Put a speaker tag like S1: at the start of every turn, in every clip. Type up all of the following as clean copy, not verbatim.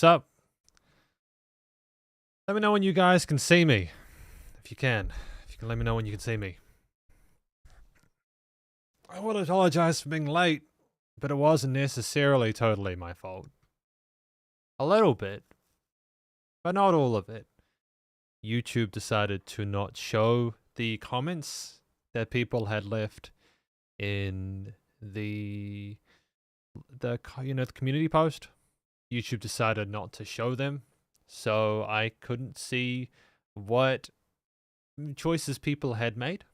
S1: Sup? Let me know when you guys can see me. If you can. If you can let me know when you can see me. I want to apologize for being late, but it wasn't necessarily totally my fault. A little bit, but not all of it. YouTube decided to not show the comments that people had left in the community post. YouTube decided not to show them, so I couldn't see what choices people had made.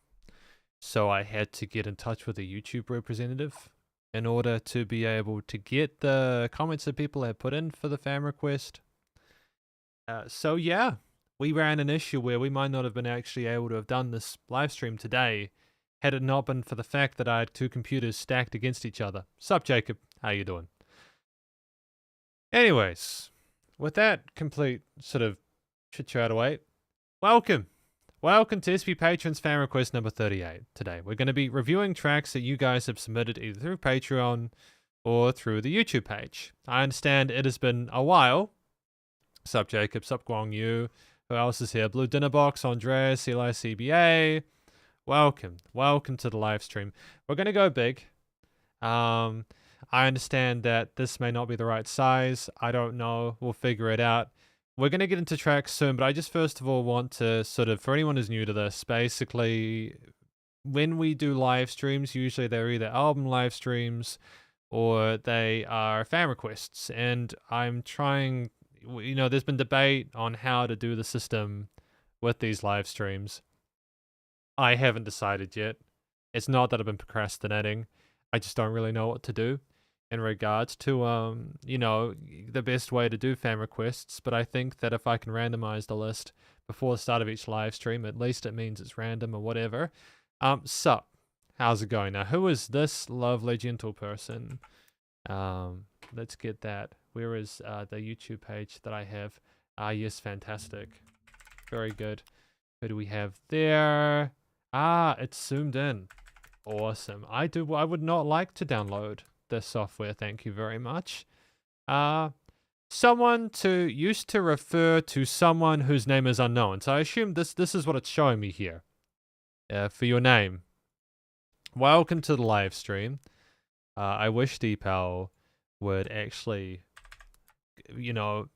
S1: So I had to get in touch with a YouTube representative in order to be able to get the comments that people had put in for the fan request. So yeah, we ran an issue where we might not have been actually able to have done this live stream today had it not been for the fact that I had two computers stacked against each other. Sup, Jacob? How you doing? Anyways, with that complete sort of chit-chat out of the way, welcome. Welcome to SP Patrons Fan Request number 38. Today, we're going to be reviewing tracks that you guys have submitted either through Patreon or through the YouTube page. I understand it has been a while. Sup, Jacob? Sup, Guang Yu? Who else is here? Blue Dinner Box, Andreas, CBA. Welcome. Welcome to the live stream. We're going to go big. I understand that this may not be the right size. I don't know. We'll figure it out. We're going to get into tracks soon, but I just first of all want to sort of, for anyone who's new to this, basically, when we do live streams, usually they're either album live streams or they are fan requests. And I'm trying, there's been debate on how to do the system with these live streams. I haven't decided yet. It's not that I've been procrastinating. I just don't really know what to do in regards to, the best way to do fan requests. But I think that if I can randomize the list before the start of each live stream, at least it means it's random or whatever. Sup? How's it going? Now, who is this lovely, gentle person? Let's get that. Where is the YouTube page that I have? Yes, fantastic. Very good. Who do we have there? It's zoomed in. Awesome. I would not like to download this software, thank you very much. Someone used to refer to someone whose name is unknown. So I assume this is what it's showing me here. For your name. Welcome to the live stream. I wish Deepal would actually,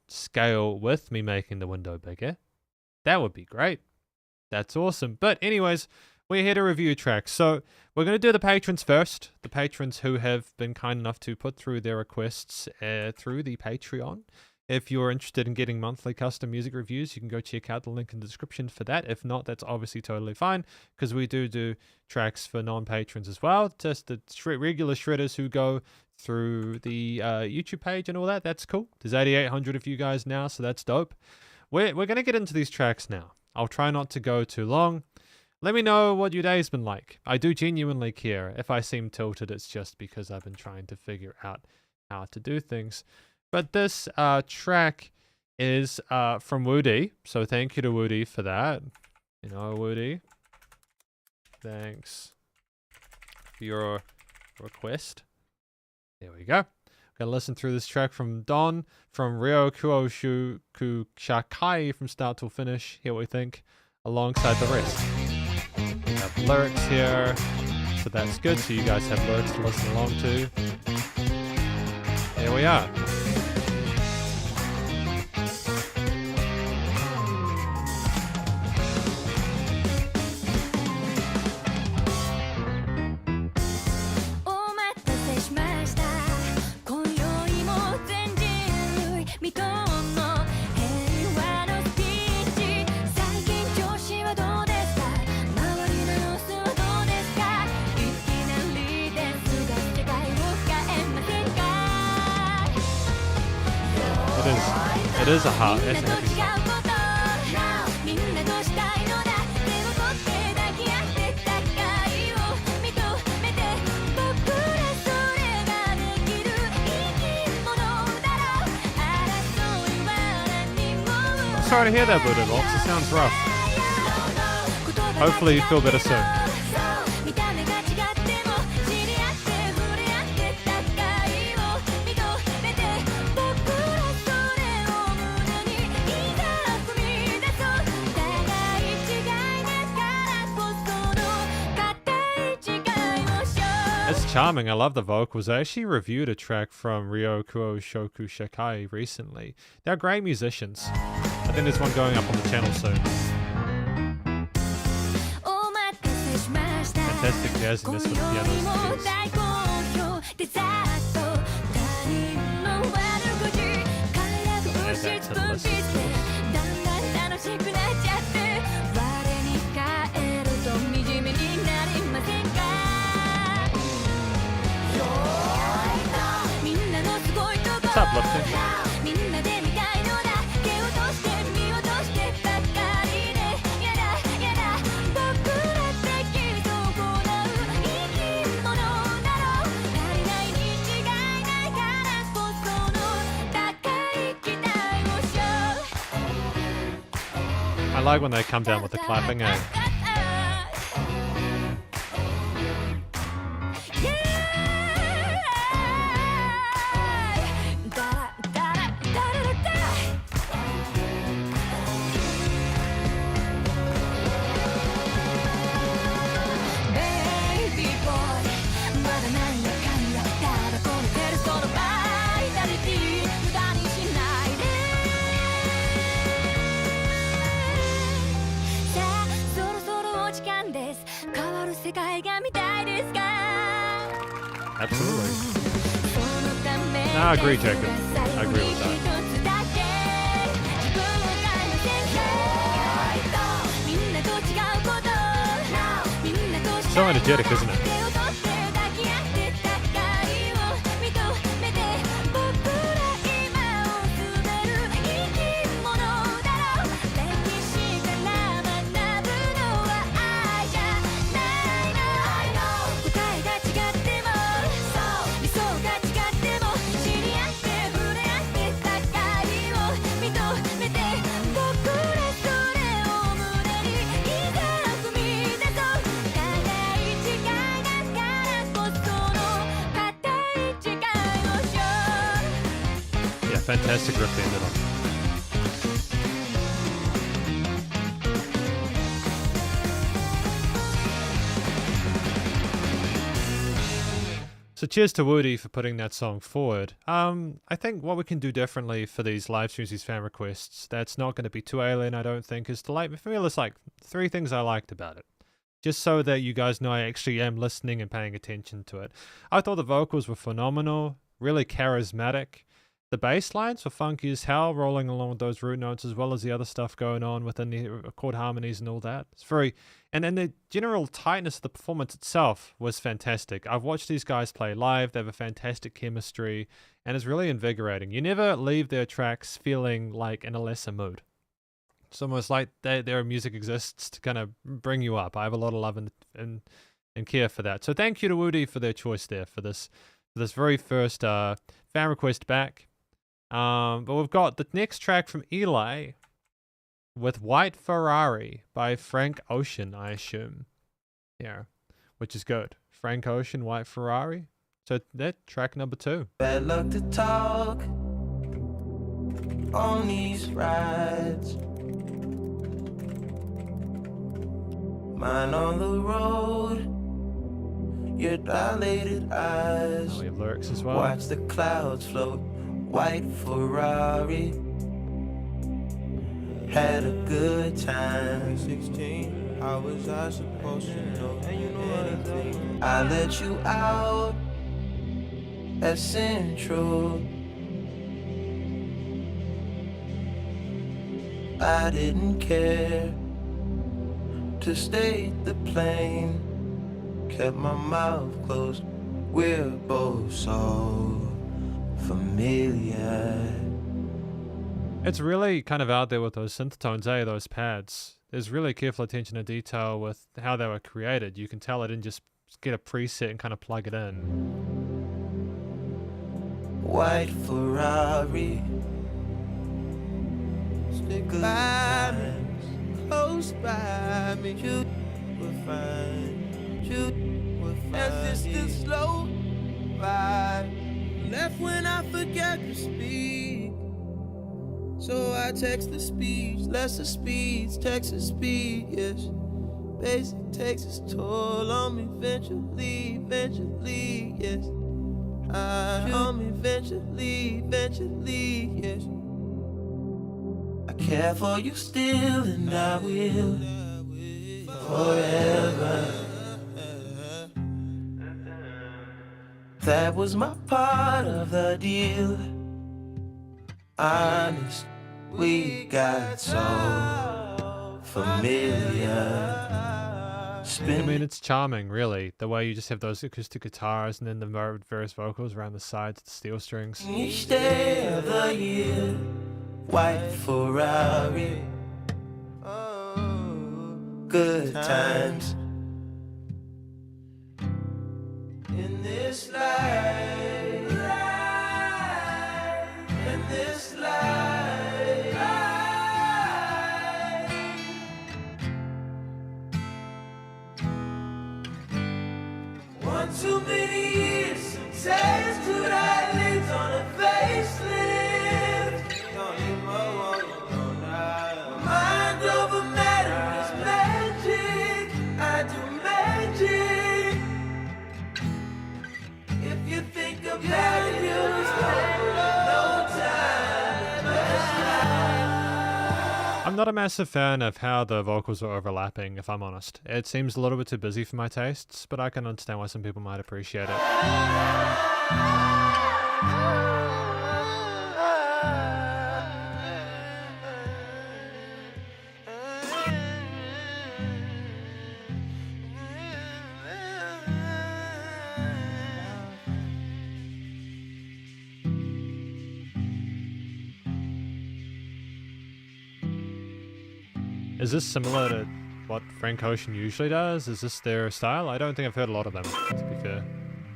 S1: scale with me making the window bigger. That would be great. That's awesome. But anyways, we're here to review tracks. So we're going to do the patrons first. The patrons who have been kind enough to put through their requests through the Patreon. If you're interested in getting monthly custom music reviews, you can go check out the link in the description for that. If not, that's obviously totally fine, because we do tracks for non-patrons as well. Just the regular shredders who go through the YouTube page and all that. That's cool. There's 8,800 of you guys now, so that's dope. We're going to get into these tracks now. I'll try not to go too long. Let me know what your day's been like. I do genuinely care. If I seem tilted, it's just because I've been trying to figure out how to do things. But this track is from Woody, so thank you to Woody for that. Woody, thanks for your request. There we go. Gonna listen through this track from Don, from Ryokuo Shoku Shakai from start till finish. Here we think, alongside the rest. We have lyrics here, so that's good. So you guys have lyrics to listen along to. Here we are. It is a heart. It's a happy song. I'm sorry to hear that, Buddha Box. It sounds rough. Hopefully you feel better soon. charming. I love the vocals. I actually reviewed a track from Ryokuo Shoku Shakai recently. They're great musicians. I think there's one going up on the channel soon. Fantastic jazziness with the pianos and keys. Add that to the list. It's uplifting. I like when they come down with the clapping, eh? Absolutely. No, I agree, Jacob. I agree with that. So energetic, isn't it? Fantastic riff they ended on. So cheers to Woody for putting that song forward. I think what we can do differently for these live streams, these fan requests, that's not going to be too alien, I don't think, is to like, for me, there's like 3 things I liked about it. Just so that you guys know I actually am listening and paying attention to it. I thought the vocals were phenomenal, really charismatic. The bass lines were funky as hell, rolling along with those root notes as well as the other stuff going on within the chord harmonies and all that. It's very, and then the general tightness of the performance itself was fantastic. I've watched these guys play live. They have a fantastic chemistry and it's really invigorating. You never leave their tracks feeling like in a lesser mood. It's almost like their music exists to kind of bring you up. I have a lot of love and care for that. So thank you to Woody for their choice there for this very first fan request back. But we've got the next track from Eli with White Ferrari by Frank Ocean, I assume. Yeah, which is good. Frank Ocean, White Ferrari. So that track number 2.
S2: Bad luck to talk on these rides. Mine on the road, your dilated eyes.
S1: Oh, we have lyrics as well.
S2: Watch the clouds float. White Ferrari, had a good time. 16, how was I supposed to know anything? I let you out at Central. I didn't care to stay the plane. Kept my mouth closed. We're both so familiar.
S1: It's really kind of out there with those synth tones, those pads. There's really careful attention to detail with how they were created. You can tell I didn't just get a preset and kind of plug it in.
S2: White Ferrari, stick by me, close by me. You will find, you will find. As this the slow ride. Left when I forgot to speak, so I text the speech, lesser speeds, Texas speed, yes. basic takes its toll on me eventually, yes. On me eventually, yes. I care for you still, and I will forever. That was my part of the deal. Honest, we got so familiar.
S1: I mean, it's charming, really. The way you just have those acoustic guitars and then the various vocals around the sides, the steel strings.
S2: Each day of the year, white Ferrari. Oh, good times. In this life, in this life, one too many years, some tattooed eyelids on a facelift. Mind over matter is magic. I do magic. If you think about it, you'll spend no time.
S1: I'm not a massive fan of how the vocals are overlapping, if I'm honest. It seems a little bit too busy for my tastes, but I can understand why some people might appreciate it. Is this similar to what Frank Ocean usually does? Is this their style? I don't think I've heard a lot of them, to be fair.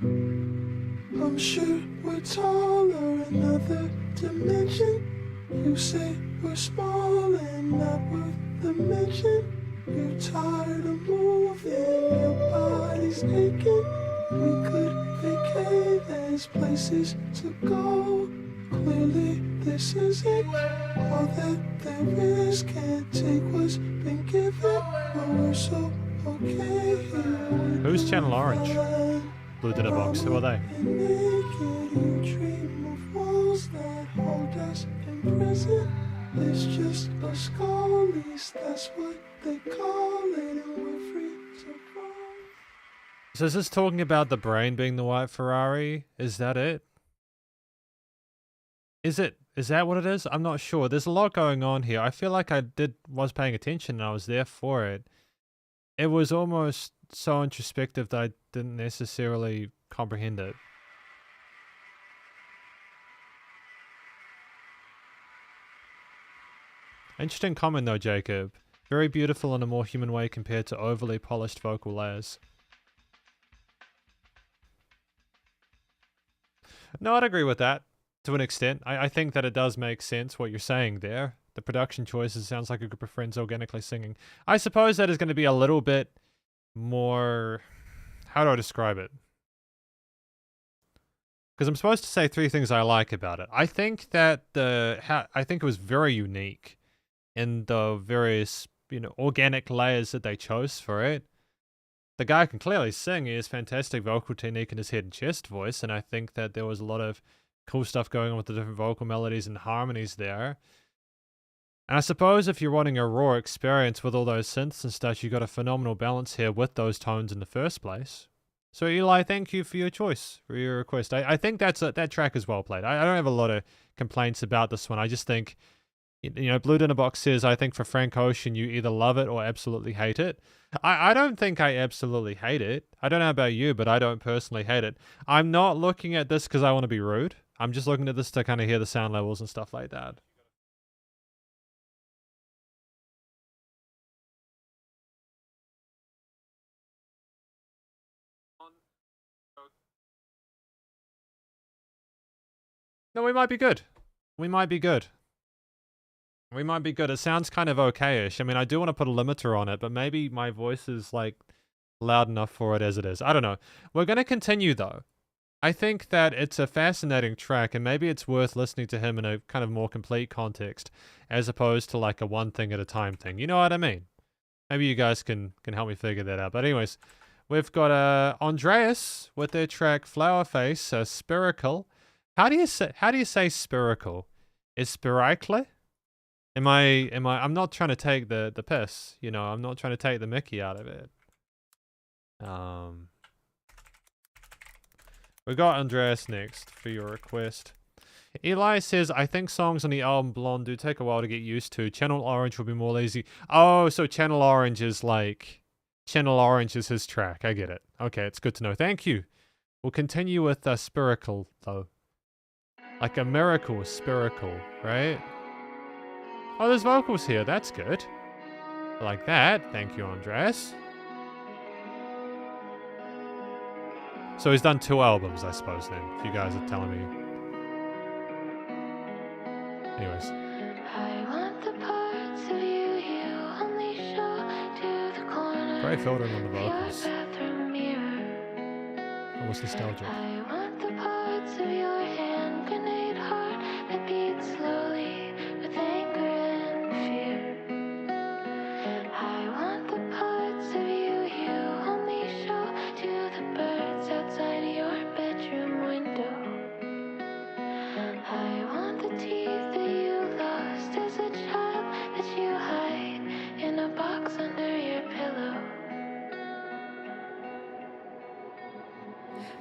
S2: I'm sure we're taller in another dimension. You say we're small and not worth the mention. You're tired of moving, your body's aching. We could vacate, there's places to go. Clearly this isn't all that there is. Can't take what's been given, but we're so okay here.
S1: Who's Channel Orange? Blue Dinner Box, who are they?
S2: You dream of walls that hold us in prison. It's just a skull, at least that's what they call it, and we're free to roam.
S1: So is this talking about the brain being the white Ferrari? Is that it? Is that what it is? I'm not sure. There's a lot going on here. I feel like I was paying attention and I was there for it. It was almost so introspective that I didn't necessarily comprehend it. Interesting comment though, Jacob. Very beautiful in a more human way compared to overly polished vocal layers. No, I'd agree with that. To an extent, I think that it does make sense what you're saying there. The production choices sounds like a group of friends organically singing. I suppose that is going to be a little bit more... How do I describe it? Because I'm supposed to say three things I like about it. I think that I think it was very unique in the various, organic layers that they chose for it. The guy can clearly sing. He has fantastic vocal technique in his head and chest voice, and I think that there was a lot of cool stuff going on with the different vocal melodies and harmonies there. And I suppose if you're wanting a raw experience with all those synths and stuff, you got a phenomenal balance here with those tones in the first place. So Eli, thank you for your choice, for your request. I think that track is well played. I don't have a lot of complaints about this one. I just think, Blue Dinner Box says, I think for Frank Ocean, you either love it or absolutely hate it. I don't think I absolutely hate it. I don't know about you, but I don't personally hate it. I'm not looking at this because I want to be rude. I'm just looking at this to kind of hear the sound levels and stuff like that. No, we might be good. We might be good. We might be good. It sounds kind of okay-ish. I mean, I do want to put a limiter on it, but maybe my voice is, loud enough for it as it is. I don't know. We're going to continue, though. I think that it's a fascinating track, and maybe it's worth listening to him in a kind of more complete context, as opposed to, a one thing at a time thing. You know what I mean? Maybe you guys can help me figure that out. But anyways, we've got Andreas with their track Flower Face, Spiracle. How do you say spiracle? Is spiracle? I'm not trying to take the piss, you know, I'm not trying to take the mickey out of it. We got Andreas next for your request. Eli says, I think songs on the album Blonde do take a while to get used to. Channel Orange will be more lazy. Oh, so Channel Orange is his track. I get it. Okay, it's good to know. Thank you. We'll continue with Spiracle, though. Like a miracle, Spiracle, right? Oh, there's vocals here. That's good. I like that. Thank you, Andreas. So he's done 2 albums, I suppose, then, if you guys are telling me. Anyways. Great filtering on the vocals. Almost nostalgic.
S2: I want the parts of your hand grenade heart that beat slowly with anger and fear. I want the parts of you only show to the birds outside your bedroom window. I want the teeth that you lost as a child that you hide in a box under your pillow.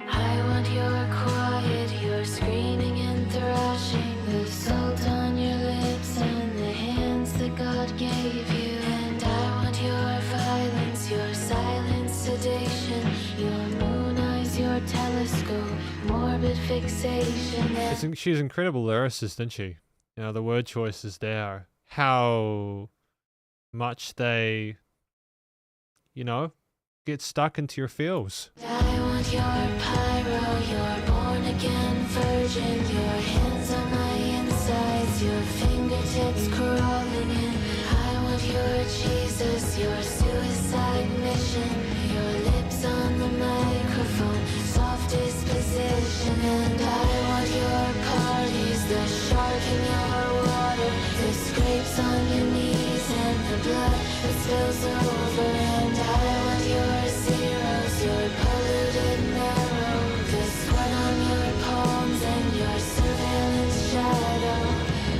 S2: I want your quiet, your screaming and thrashing, the salt on your lips and the hands that God gave you. And I want your violence, your silent sedation, your moon eyes, your telescope, morbid fixation.
S1: She's an incredible lyricist, isn't she? You know, the word choices there. How much they, you know, get stuck into your feels.
S2: I want your pyro, your born-again virgin, your hands on my insides, your fingertips crawling in. I want your Jesus, your suicide mission, your lips on the microphone, soft disposition. And I want your parties, the shark in your water, the scrapes on your knees and the blood that spills over. And I want your zeros, your polluted marrow, the sweat on your palms and your surveillance shadow.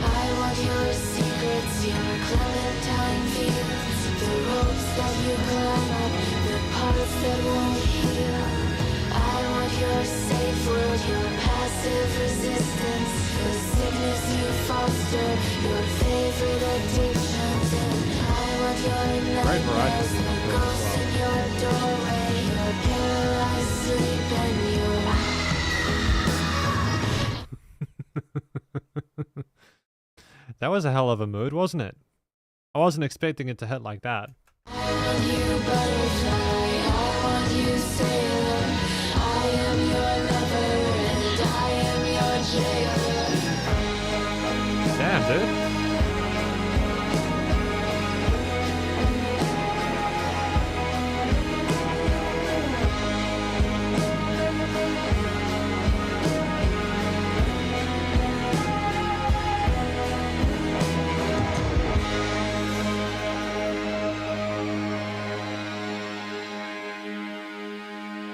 S2: I want your secrets, your clementine fields, the ropes that you climb up, the parts that won't heal. I want your safe word, your passive resistance, the sickness you foster, your favorite addictions. And I want your nightmares, the ghost in your doorway, your paralyzed sleep and your...
S1: That was a hell of a mood, wasn't it? I wasn't expecting it to hit like that.
S2: I want you butterfly, I want you sailor, I am your lover and I am your jailer.
S1: Damn, dude.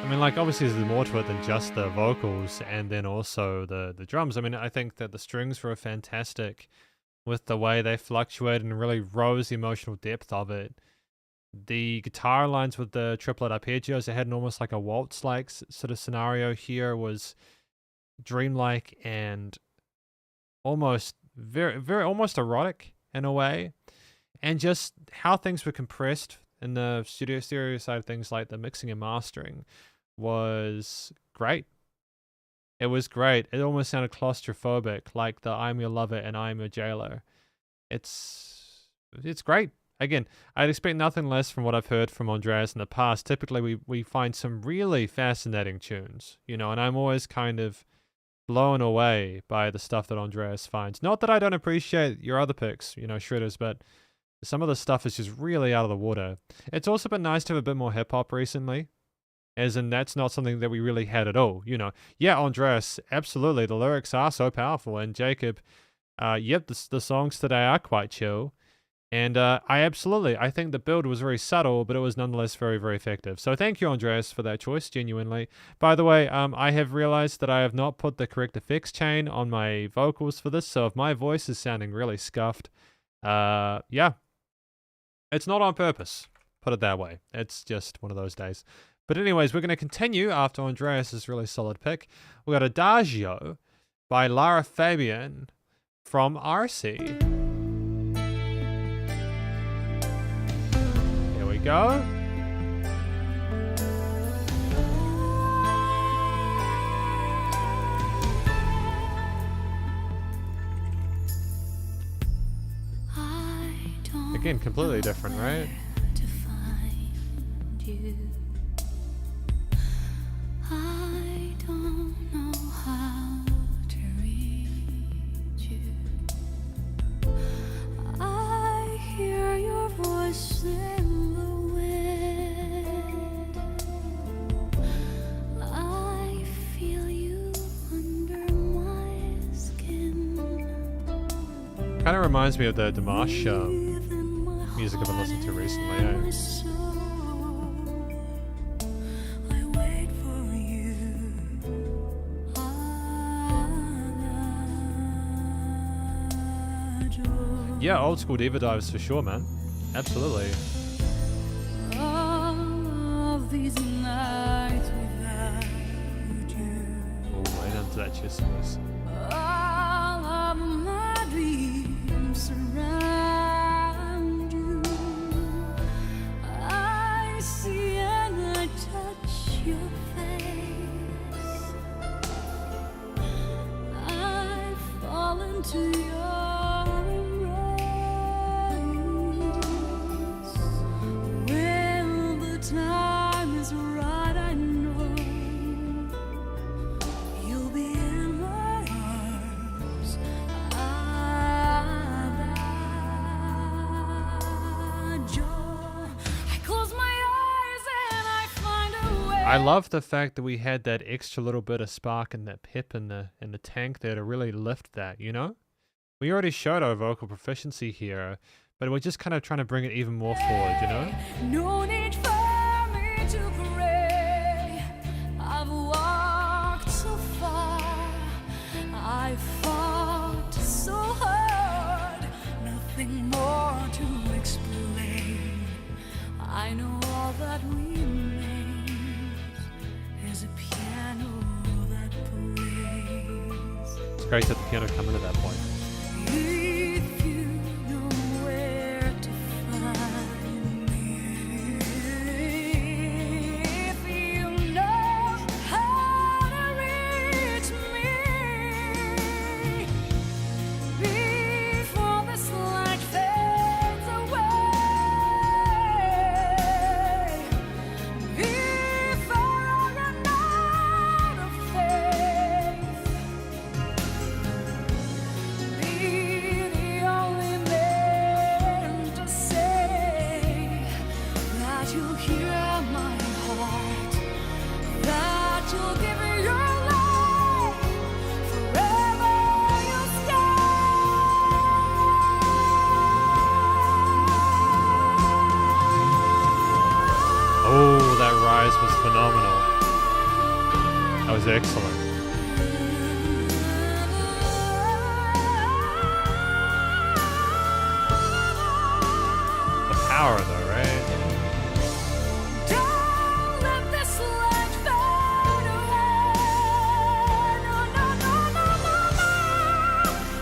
S1: I mean, like, obviously there's more to it than just the vocals and then also the drums. I mean, I think that the strings were fantastic with the way they fluctuated and really rose the emotional depth of it. The guitar lines with the triplet arpeggios, it had an almost like a waltz-like sort of scenario here, was dreamlike and almost very almost erotic in a way. And just how things were compressed in the stereo side of things, like the mixing and mastering, was great. It was great. It almost sounded claustrophobic, like the I'm your lover and I'm your jailer. It's great. Again, I'd expect nothing less from what I've heard from Andreas in the past. Typically, we find some really fascinating tunes, you know, and I'm always kind of blown away by the stuff that Andreas finds. Not that I don't appreciate your other picks, you know, Shredders, but some of the stuff is just really out of the water. It's also been nice to have a bit more hip-hop recently. As in, that's not something that we really had at all, you know. Yeah, Andreas, absolutely, the lyrics are so powerful. And Jacob, yep, the songs today are quite chill. And I think the build was very subtle, but it was nonetheless very, very effective. So thank you, Andreas, for that choice, genuinely. By the way, I have realized that I have not put the correct effects chain on my vocals for this, so if my voice is sounding really scuffed, yeah, it's not on purpose. Put it that way. It's just one of those days. But anyways, we're going to continue after Andreas's really solid pick. We got Adagio by Lara Fabian from RC. Here we go. Again, completely different, right?
S2: I don't know how to reach you. I hear your voice in the wind. I feel you under my skin.
S1: Kind of reminds me of the Dimash music I've been listening to recently. Yeah, old school diva dives for sure, man. Absolutely.
S2: All of these nights without you.
S1: Oh, right onto that chest voice.
S2: All of my dreams surround you. I see and I touch your face. I fall into your time is right, I know you'll be in my arms. I close my eyes and I find a way.
S1: I love the fact that we had that extra little bit of spark and that pep in the tank there to really lift that, you know? We already showed our vocal proficiency here, but we're just kind of trying to bring it even more forward, you know?
S2: No need for to pray. I've walked so far, I fought so hard, nothing more to explain. I know all that remains is a piano that plays.
S1: It's great that the piano come into that point.
S2: If you know where to find me,
S1: was phenomenal. That was excellent. The power though, right?
S2: don't let this light fade away. No, no, no, no, no, no.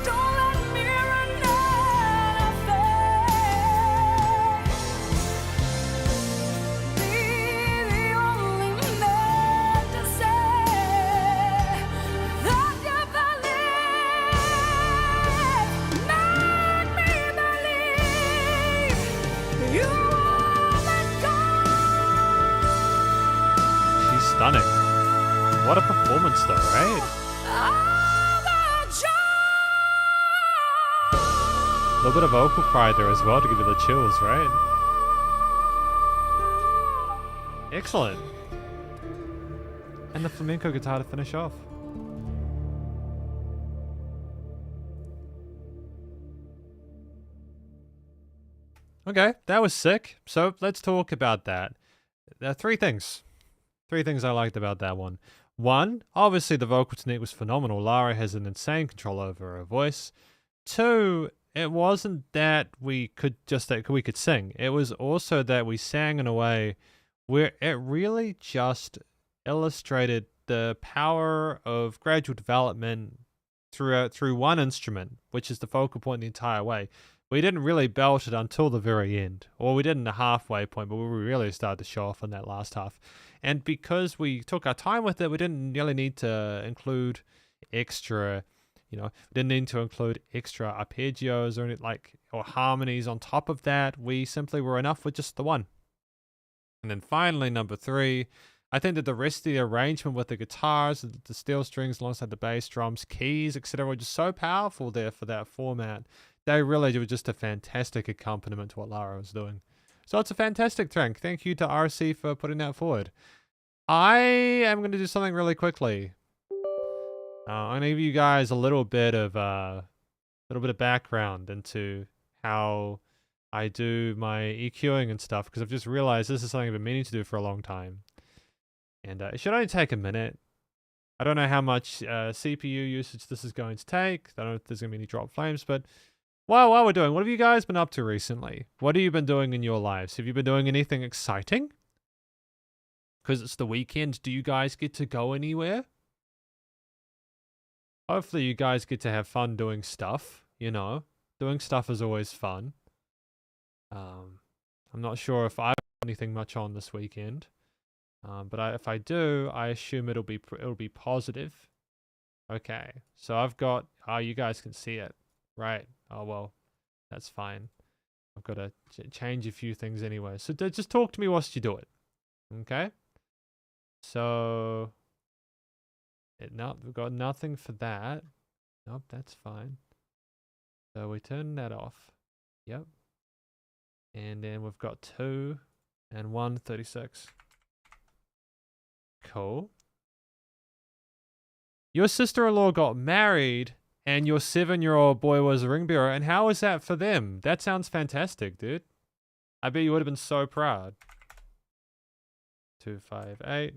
S2: Don't let me run out of faith. Be the only man to say that you believe. Make me believe you won't let go.
S1: She's stunning. What a performance though, right? A little bit of vocal pride there as well to give you the chills, right? Excellent. And the flamenco guitar to finish off. Okay, that was sick. So let's talk about that. There are three things. Three things I liked about that one. One, obviously the vocal technique was phenomenal. Lara has an insane control over her voice. Two, it wasn't that we could sing. It was also that we sang in a way where it really just illustrated the power of gradual development through one instrument, which is the focal point the entire way. We didn't really belt it until the very end, or we did in the halfway point, but we really started to show off in that last half. And because we took our time with it, we didn't really need to include extra, we didn't need to include extra arpeggios or or harmonies on top of that. We simply were enough with just the one. And then finally, number three, I think that the rest of the arrangement with the guitars, the steel strings alongside the bass, drums, keys, etc., were just so powerful there for that format. They really were just a fantastic accompaniment to what Lara was doing. So it's a fantastic track. Thank you to RC for putting that forward. I am going to do something really quickly. I'm going to give you guys a little bit of background into how I do my EQing and stuff, because I've just realized this is something I've been meaning to do for a long time. And it should only take a minute. I don't know how much CPU usage this is going to take. I don't know if there's going to be any drop flames, but while we're doing, what have you guys been up to recently? What have you been doing in your lives? Have you been doing anything exciting? Because it's the weekend, do you guys get to go anywhere? Hopefully you guys get to have fun doing stuff, Doing stuff is always fun. I'm not sure if I have anything much on this weekend. But if I do, I assume it'll be positive. Okay, so I've got, you guys can see it, right? Oh, well, that's fine. I've got to change a few things anyway. So just talk to me whilst you do it. Okay? So, we've got nothing for that. Nope, that's fine. So we turn that off. Yep. And then we've got 2 and 136. Cool. Your sister-in-law got married and your 7-year-old boy was a ring bearer. And how was that for them? That sounds fantastic, dude. I bet you would have been so proud. 258.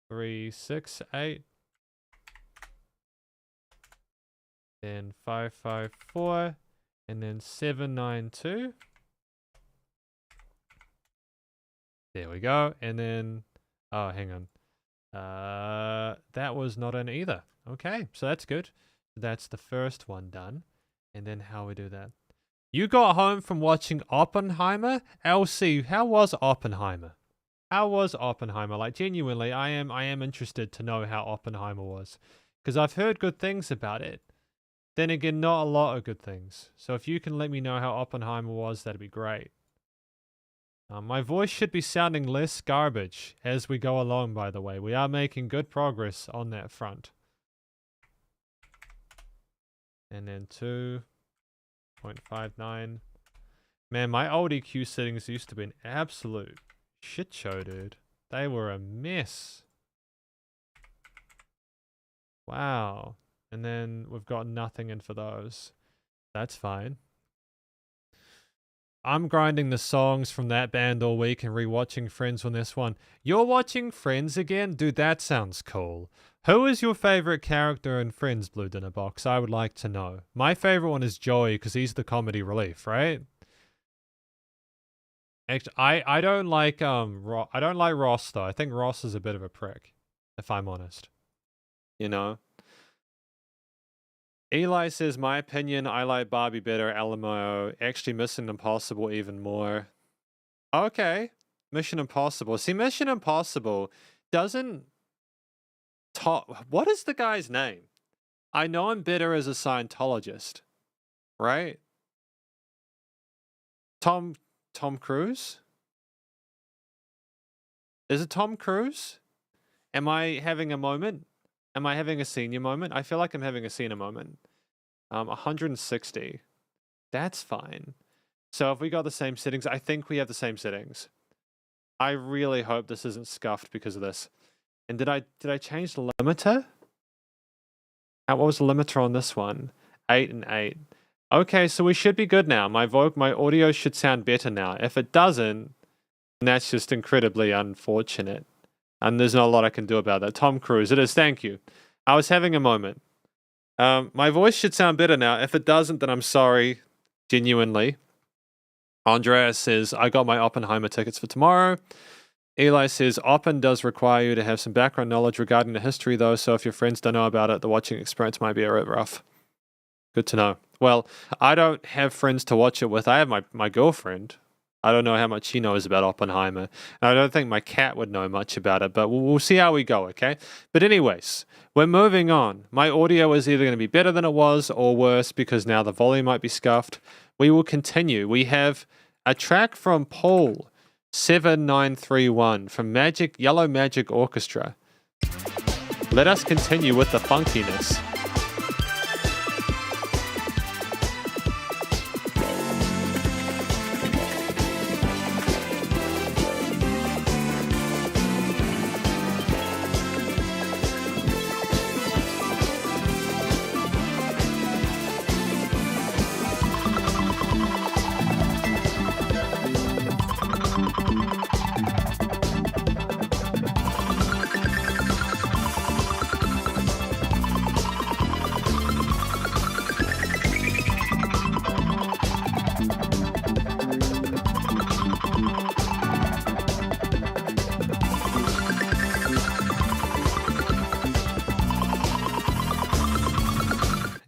S1: 368. Then 554. And then 792. There we go. And then, oh, hang on. That was not an either. Okay, so that's good. That's the first one done. And then how we do that? You got home from watching Oppenheimer? LC, how was Oppenheimer? How was Oppenheimer? Like, genuinely, I am interested to know how Oppenheimer was. Because I've heard good things about it. Then again, not a lot of good things. So if you can let me know how Oppenheimer was, that'd be great. My voice should be sounding less garbage as we go along, by the way. We are making good progress on that front. And then 2.59. Man, my old EQ settings used to be an absolute shit show, dude. They were a mess. Wow. And then we've got nothing in for those. That's fine. I'm grinding the songs from that band all week and rewatching Friends on this one. You're watching Friends again? Dude, that sounds cool. Who is your favorite character in Friends, Blue Dinner Box? I would like to know. My favorite one is Joey because he's the comedy relief, right? Actually, I don't like I don't like Ross though. I think Ross is a bit of a prick, if I'm honest. Eli says, my opinion, I like Barbie better, LMAO. Actually, Mission Impossible even more. Okay. Mission Impossible. See, Mission Impossible doesn't talk. What is the guy's name? I know I'm better as a Scientologist, right? Tom Cruise? Is it Tom Cruise? Am I having a moment? Am I having a senior moment? I feel like I'm having a senior moment. 160. That's fine. So if we got the same settings, I think we have the same settings. I really hope this isn't scuffed because of this. And did I change the limiter? What was the limiter on this one? 8 and 8. Okay, so we should be good now. My audio should sound better now. If it doesn't, then that's just incredibly unfortunate. And there's not a lot I can do about that. Tom Cruise, it is. Thank you. I was having a moment. My voice should sound better now. If it doesn't, then I'm sorry. Genuinely. Andreas says, I got my Oppenheimer tickets for tomorrow. Eli says, Oppen does require you to have some background knowledge regarding the history, though, so if your friends don't know about it, the watching experience might be a bit rough. Good to know. Well, I don't have friends to watch it with. I have my girlfriend. I don't know how much she knows about Oppenheimer. And I don't think my cat would know much about it, but we'll see how we go, okay? But anyways, we're moving on. My audio is either going to be better than it was or worse because now the volume might be scuffed. We will continue. We have a track from Paul 7931 from Yellow Magic Orchestra. Let us continue with the funkiness.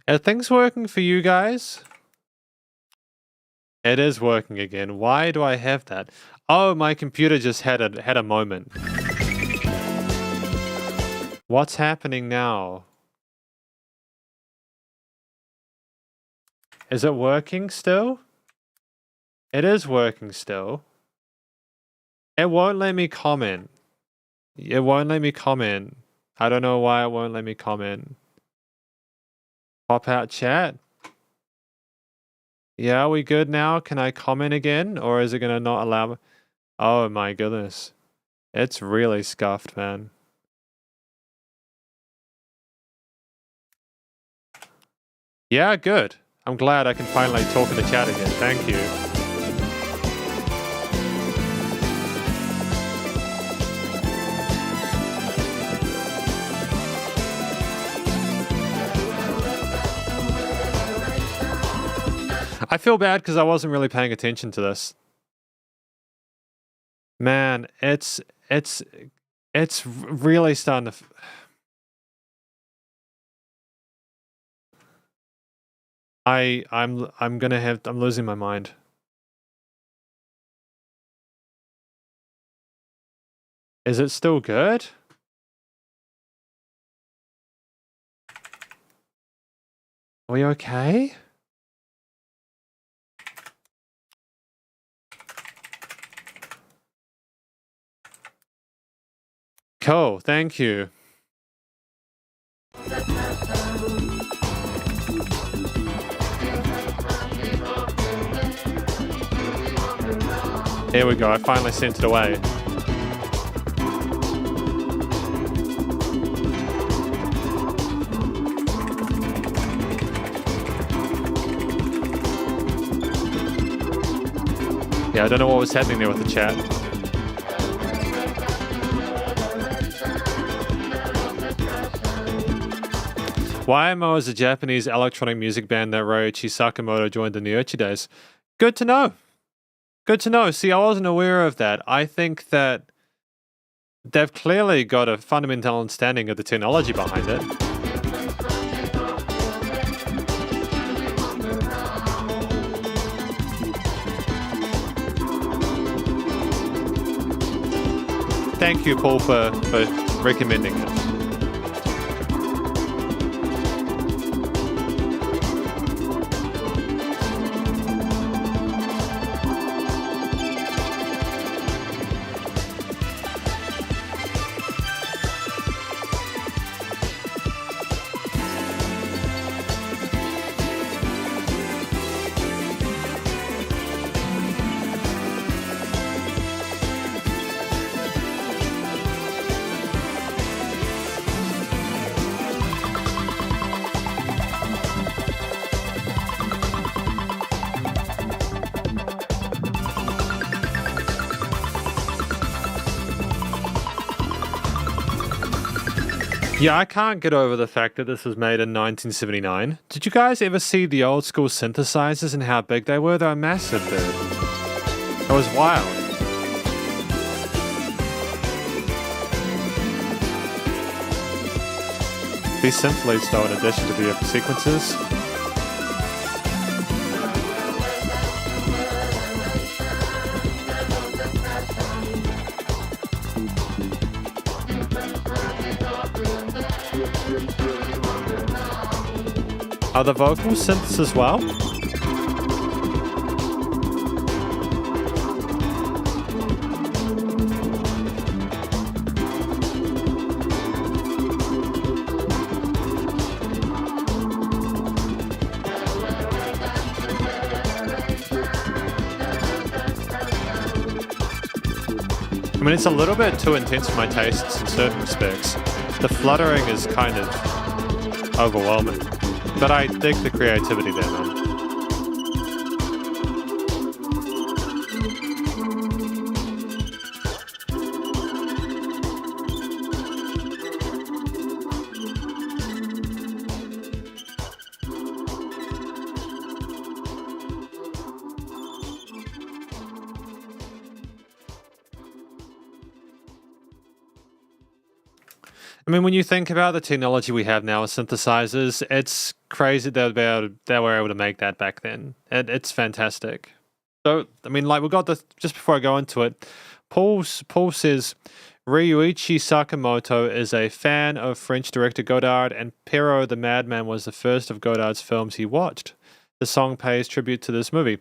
S1: Are things working for you guys? It is working again. Why do I have that? Oh, my computer just had a moment. What's happening now? Is it working still? It is working still. It won't let me comment. It won't let me comment. I don't know why it won't let me comment. Pop out chat. Yeah, are we good now? Can I comment again? Or is it going to not allow me? Oh my goodness. It's really scuffed, man. Yeah, good. I'm glad I can finally talk in the chat again. Thank you. I feel bad because I wasn't really paying attention to this. Man, it's really starting to... I'm losing my mind. Is it still good? Are we okay? Cool, thank you. Here we go, I finally sent it away. Yeah, I don't know what was happening there with the chat. YMO is a Japanese electronic music band that Ryoichi Sakamoto joined in the Urchi days. Good to know. Good to know. See, I wasn't aware of that. I think that they've clearly got a fundamental understanding of the technology behind it. Thank you, Paul, for recommending it. Yeah, I can't get over the fact that this was made in 1979. Did you guys ever see the old school synthesizers and how big they were? They were massive, dude. It was wild. These synth leads though, in addition to the sequences. Are the vocal synths as well? I mean, it's a little bit too intense for my tastes in certain respects. The fluttering is kind of overwhelming. But I dig the creativity there, man. I mean, when you think about the technology we have now with synthesizers, it's crazy that they were able to make that back then. It's fantastic. So, I mean, like, we got this, just before I go into it, Paul says, Ryuichi Sakamoto is a fan of French director Godard, and Pero the Madman was the first of Godard's films he watched. The song pays tribute to this movie.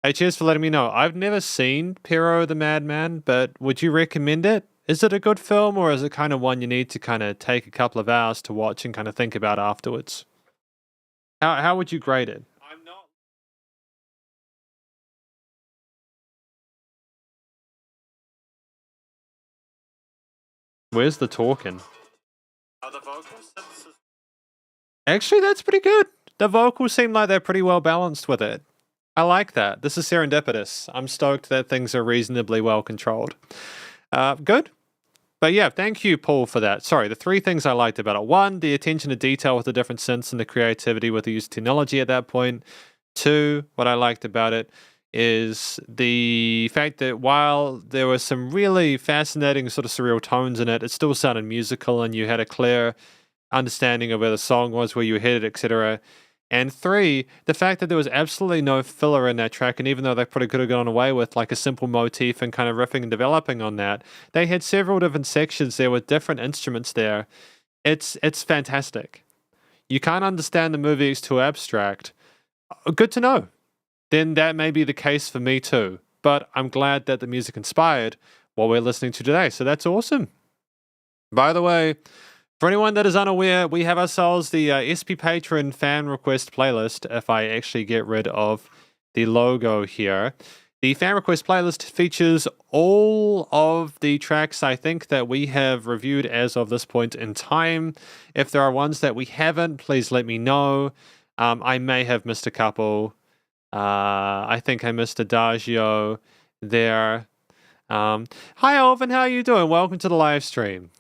S1: Hey, cheers for letting me know. I've never seen Pero the Madman, but would you recommend it? Is it a good film, or is it kind of one you need to kind of take a couple of hours to watch and kind of think about afterwards? How would you grade it? I'm not. Where's the talking? Are the vocals? Actually, that's pretty good. The vocals seem like they're pretty well balanced with it. I like that. This is serendipitous. I'm stoked that things are reasonably well controlled. Good. But yeah, thank you, Paul, for that. Sorry, the three things I liked about it. One, the attention to detail with the different synths and the creativity with the use of technology at that point. Two, what I liked about it is the fact that while there were some really fascinating sort of surreal tones in it, it still sounded musical and you had a clear understanding of where the song was, where you were headed, etc. And three, the fact that there was absolutely no filler in that track, and even though they probably could have gone away with like a simple motif and kind of riffing and developing on that, they had several different sections there with different instruments there. It's fantastic. You can't understand the movie, it's too abstract. Good to know. Then that may be the case for me too. But I'm glad that the music inspired what we're listening to today. So that's awesome. By the way, for anyone that is unaware, we have ourselves the SP Patron fan request playlist. If I actually get rid of the logo here, the fan request playlist features all of the tracks I think that we have reviewed as of this point in time. If there are ones that we haven't, please let me know. I may have missed a couple. I think I missed Adagio there. Hi, Alvin. How are you doing? Welcome to the live stream.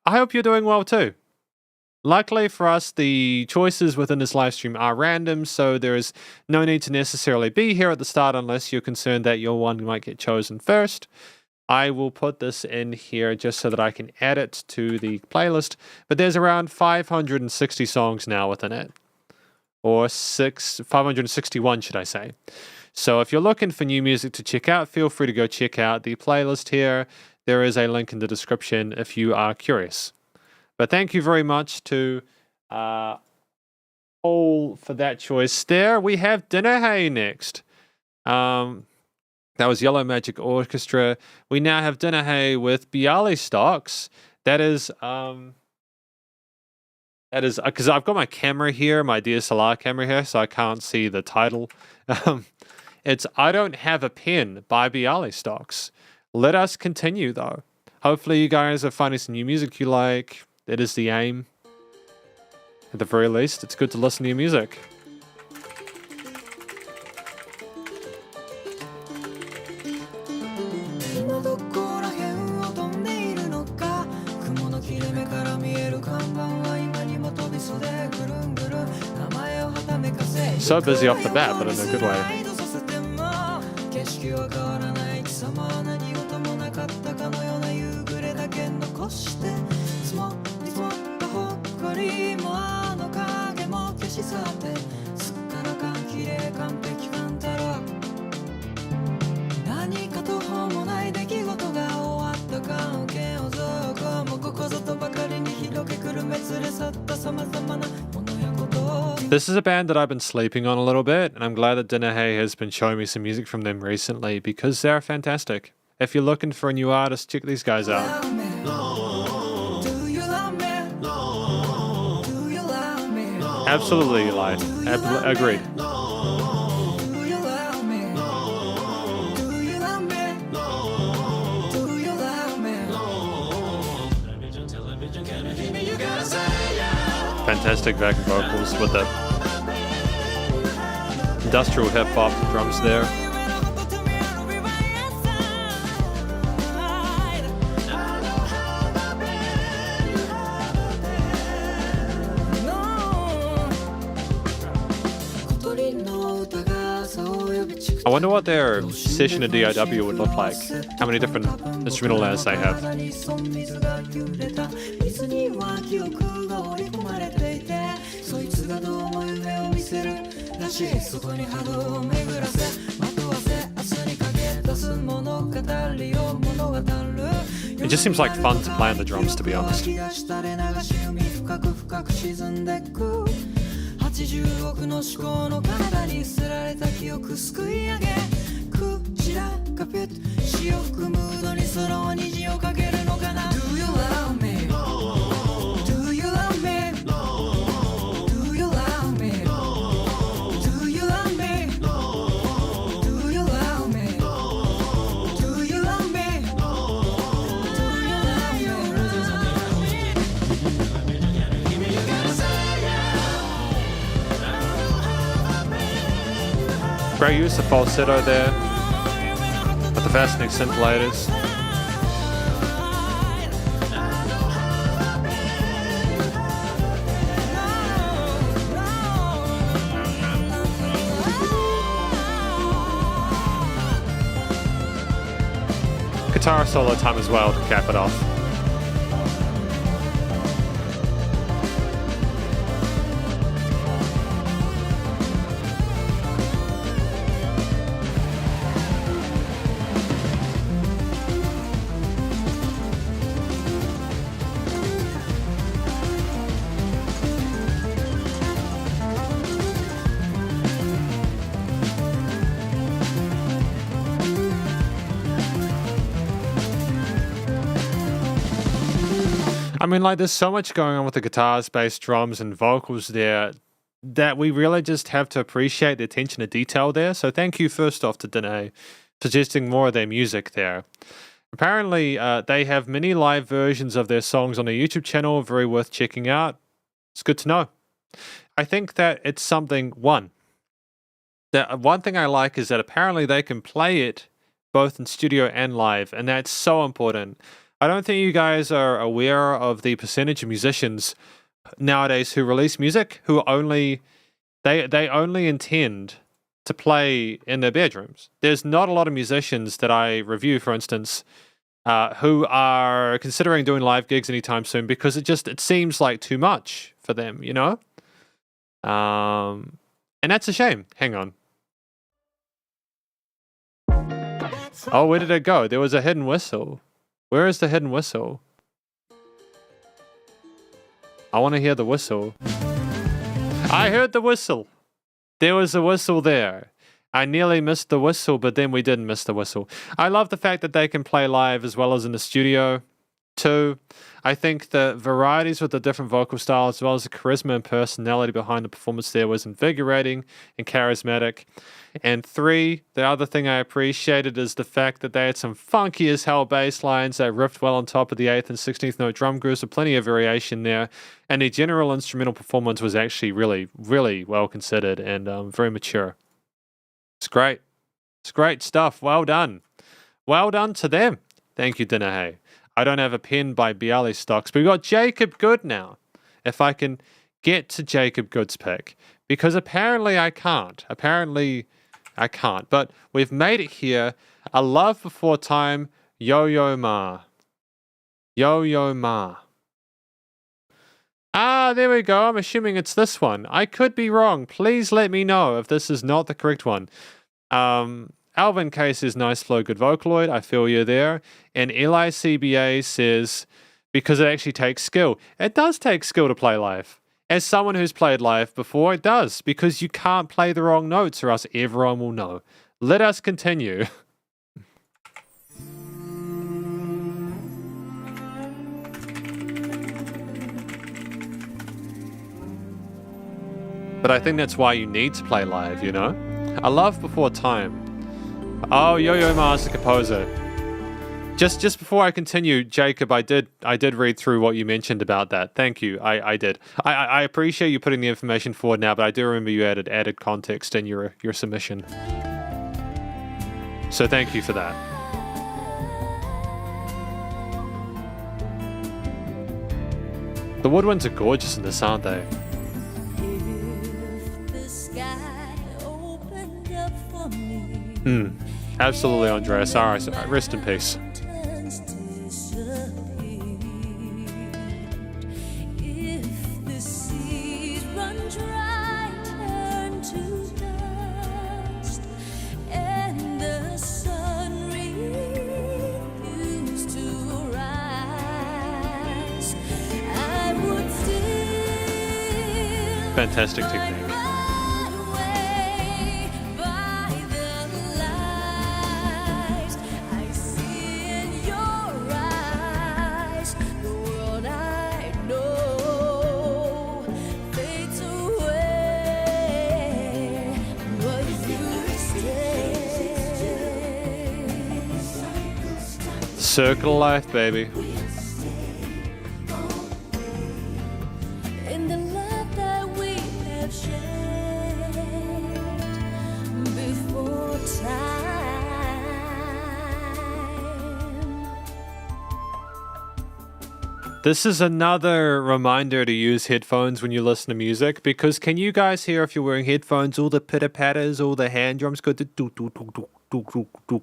S1: I hope you're doing well too. Luckily for us, the choices within this live stream are random, so there is no need to necessarily be here at the start unless you're concerned that your one might get chosen first. I will put this in here just so that I can add it to the playlist, but there's around 560 songs now within it. Or 561, should I say. So if you're looking for new music to check out, feel free to go check out the playlist here. There is a link in the description if you are curious. But thank you very much to Paul for that choice there. We have Dinner Hay next. That was Yellow Magic Orchestra. We now have Dinner Hay with Bialy Stocks. That is because I've got my camera here, my DSLR camera here, so I can't see the title. It's I Don't Have a Pen by Bialy Stocks. Let us continue, though. Hopefully you guys are finding some new music you like. That is the aim. At the very least, it's good to listen to your music. So busy off the bat, but in a good way. This is a band that I've been sleeping on a little bit, and I'm glad that Dinahe has been showing me some music from them recently because they're fantastic. If you're looking for a new artist, check these guys out. Absolutely, Eli. Agreed. Fantastic backing vocals with the industrial hip-hop drums there. I wonder what their session at DIW would look like. How many different instrumental layers they have. It just seems like fun to play on the drums, to be honest. Great use of falsetto there with the fascinating scintillators. Guitar solo time as well to cap it off. I mean, like, there's so much going on with the guitars, bass, drums, and vocals there that we really just have to appreciate the attention to detail there. So thank you first off to Danae suggesting more of their music there. Apparently, they have many live versions of their songs on their YouTube channel, very worth checking out. It's good to know. I think that it's something, one thing I like is that apparently they can play it both in studio and live, and that's so important. I don't think you guys are aware of the percentage of musicians nowadays who release music who only intend to play in their bedrooms. There's not a lot of musicians that I review, for instance, who are considering doing live gigs anytime soon because it seems like too much for them, you know? And that's a shame. Hang on. Oh, where did it go? There was a hidden whistle. Where is the hidden whistle? I want to hear the whistle. I heard the whistle. There was a whistle there. I nearly missed the whistle, but then we didn't miss the whistle. I love the fact that they can play live as well as in the studio. Two, I think the varieties with the different vocal styles as well as the charisma and personality behind the performance there was invigorating and charismatic. And three, the other thing I appreciated is the fact that they had some funky as hell bass lines that riffed well on top of the 8th and 16th note drum grooves with plenty of variation there. And the general instrumental performance was actually really, really well considered and very mature. It's great. It's great stuff. Well done. Well done to them. Thank you, Dinahe. I don't have a pen by Bialy Stocks, but we've got Jacob Good now. If I can get to Jacob Good's pick. because apparently I can't. Apparently I can't. But we've made it here. A Love Before Time, Yo-Yo Ma. Yo-Yo Ma. Ah, there we go. I'm assuming it's this one. I could be wrong. Please let me know if this is not the correct one. Alvin K says, nice flow, good Vocaloid. I feel you there. And Eli CBA says, because it actually takes skill. It does take skill to play live. As someone who's played live before, it does. Because you can't play the wrong notes or else everyone will know. Let us continue. But I think that's why you need to play live, you know? A Love Before Time. Oh, Yo-Yo Ma is the composer. Just before I continue, Jacob, I did read through what you mentioned about that. Thank you. I did. I appreciate you putting the information forward now, but I do remember you added context in your submission. So thank you for that. The woodwinds are gorgeous in this, aren't they? Absolutely, Andreas. All right, rest in peace. Fantastic technique. Circle of life, baby.
S2: In the love that we have shared before time.
S1: This is another reminder to use headphones when you listen to music, because can you guys hear, if you're wearing headphones, all the pitter patters, all the hand drums go to do do do do do do do.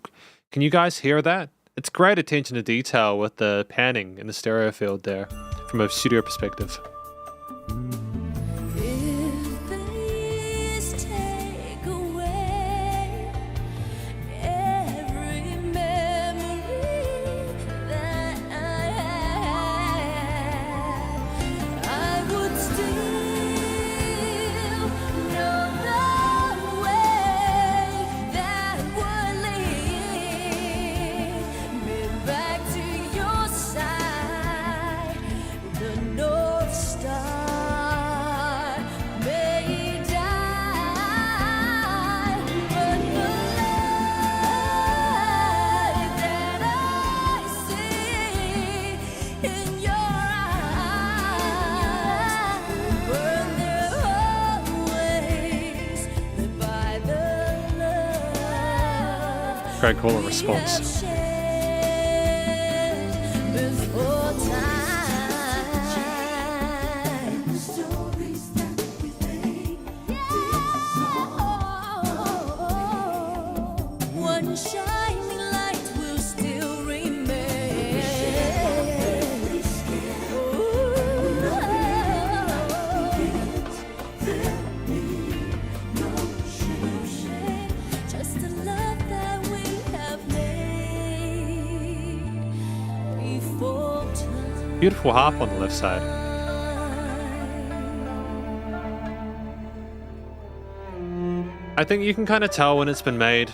S1: Can you guys hear that? It's great attention to detail with the panning in the stereo field there from a studio perspective.
S2: If these take away every memory that I had, I would still know the way that would lead me back to your side. The North Star may die, but the light that I see in your eyes burn there always by the love.
S1: Great call and response.
S2: Before time. One shining light will still remain. Just the love that we have made before time.
S1: Beautiful harp on the left side. I think you can kind of tell when it's been made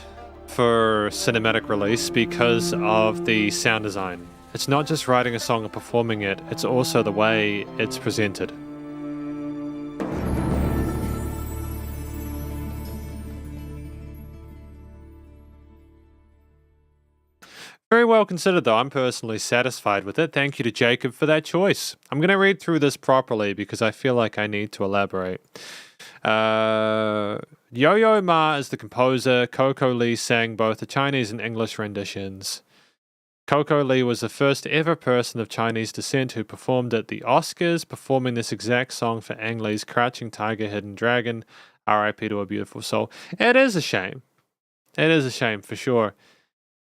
S1: for cinematic release because of the sound design. It's not just writing a song and performing it, it's also the way it's presented. Very well considered, though. I'm personally satisfied with it. Thank you to Jacob for that choice. I'm going to read through this properly because I feel like I need to elaborate. Yo-Yo Ma is the composer. Coco Lee sang both the Chinese and English renditions. Coco Lee was the first ever person of Chinese descent who performed at the Oscars, performing this exact song for Ang Lee's Crouching Tiger, Hidden Dragon, R.I.P. to a Beautiful Soul. It is a shame. It is a shame for sure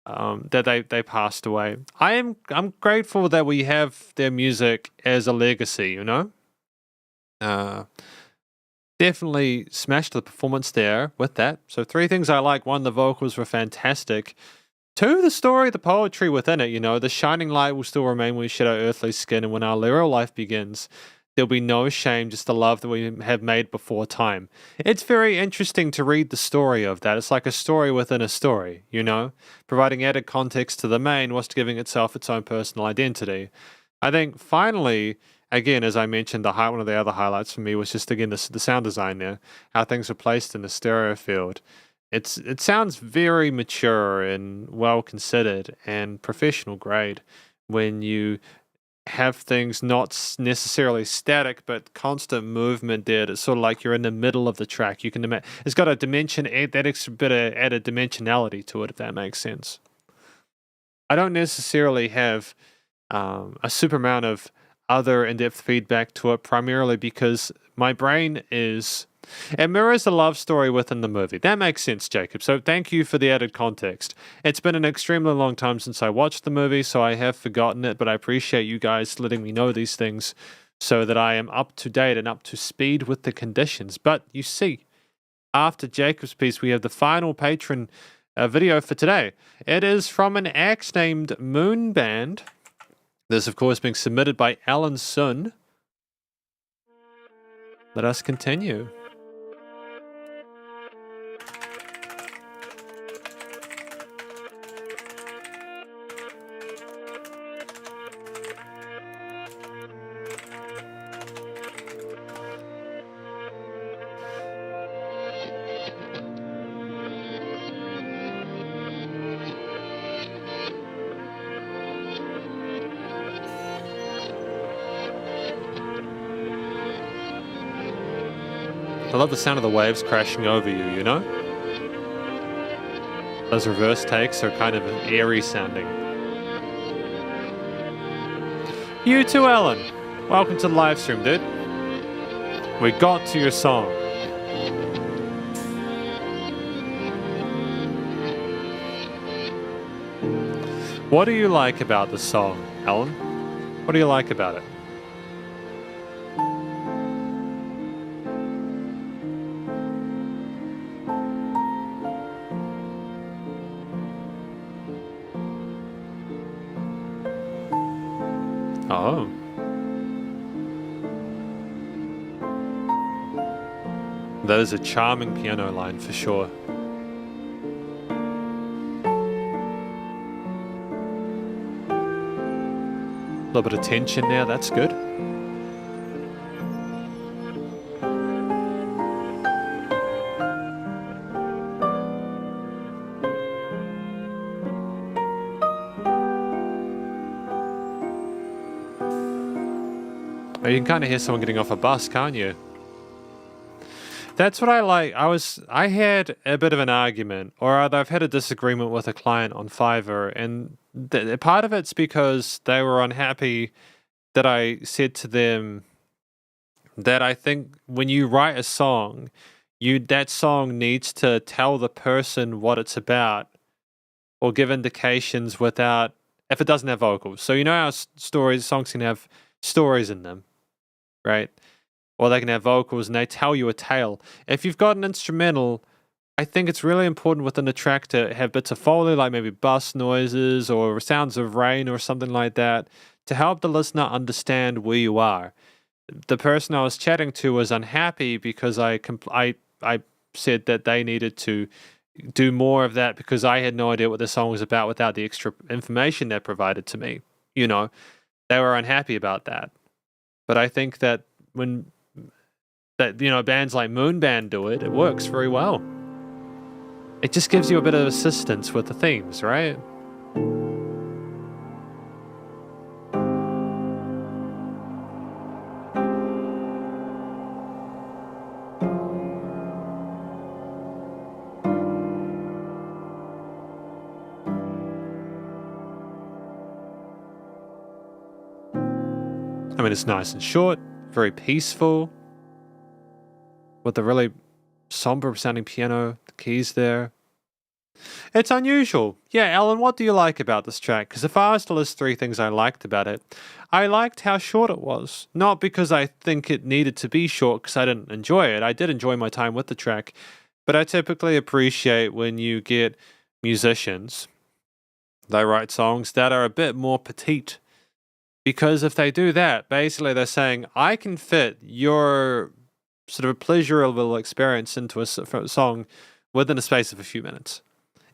S1: that they passed away. I'm grateful that we have their music as a legacy, you know? Definitely smashed the performance there with that. So 3 things I like. 1, the vocals were fantastic. 2, the story, the poetry within it, you know, the shining light will still remain when we shed our earthly skin, and when our real life begins, there'll be no shame, just the love that we have made before time. It's very interesting to read the story of that. It's like a story within a story, you know, providing added context to the main whilst giving itself its own personal identity. I think finally, again, as I mentioned, one of the other highlights for me was just, again, the sound design there, how things were placed in the stereo field. It sounds very mature and well considered and professional grade when you have things not necessarily static but constant movement there. It's sort of like you're in the middle of the track. You can imagine it's got a dimension, that extra bit of added dimensionality to it, if that makes sense. I don't necessarily have a super amount of other in-depth feedback to it, primarily because my brain it mirrors the love story within the movie. That makes sense, Jacob. So thank you for the added context. It's been an extremely long time since I watched the movie, so I have forgotten it, but I appreciate you guys letting me know these things so that I am up to date and up to speed with the conditions. But you see, after Jacob's piece, we have the final patron video for today. It is from an act named Moon Band. This, of course, being submitted by Alan Sun. Let us continue. I love the sound of the waves crashing over you, you know? Those reverse takes are kind of airy sounding. You too, Alan. Welcome to the live stream, dude. We got to your song. What do you like about the song, Alan? What do you like about it? Oh. That is a charming piano line for sure. A little bit of tension there, that's good. Oh, you can kind of hear someone getting off a bus, can't you? That's what I like. I had a bit of an argument, or rather I've had a disagreement with a client on Fiverr, and part of it's because they were unhappy that I said to them that I think when you write a song, that song needs to tell the person what it's about or give indications without, if it doesn't have vocals. So you know how songs can have stories in them, right? Or they can have vocals and they tell you a tale. If you've got an instrumental, I think it's really important within the track to have bits of Foley, like maybe bus noises or sounds of rain or something like that, to help the listener understand where you are. The person I was chatting to was unhappy because I said that they needed to do more of that because I had no idea what the song was about without the extra information they provided to me. You know, they were unhappy about that. But I think that when bands like Moon Band do it, it works very well. It just gives you a bit of assistance with the themes, right? I mean, it's nice and short, very peaceful, with a really somber sounding piano, the keys there. It's unusual. Yeah, Alan, what do you like about this track? Because if I was to list 3 things I liked about it, I liked how short it was. Not because I think it needed to be short because I didn't enjoy it. I did enjoy my time with the track. But I typically appreciate when you get musicians, they write songs that are a bit more petite. Because if they do that, basically they're saying, I can fit your sort of pleasurable experience into a song within a space of a few minutes.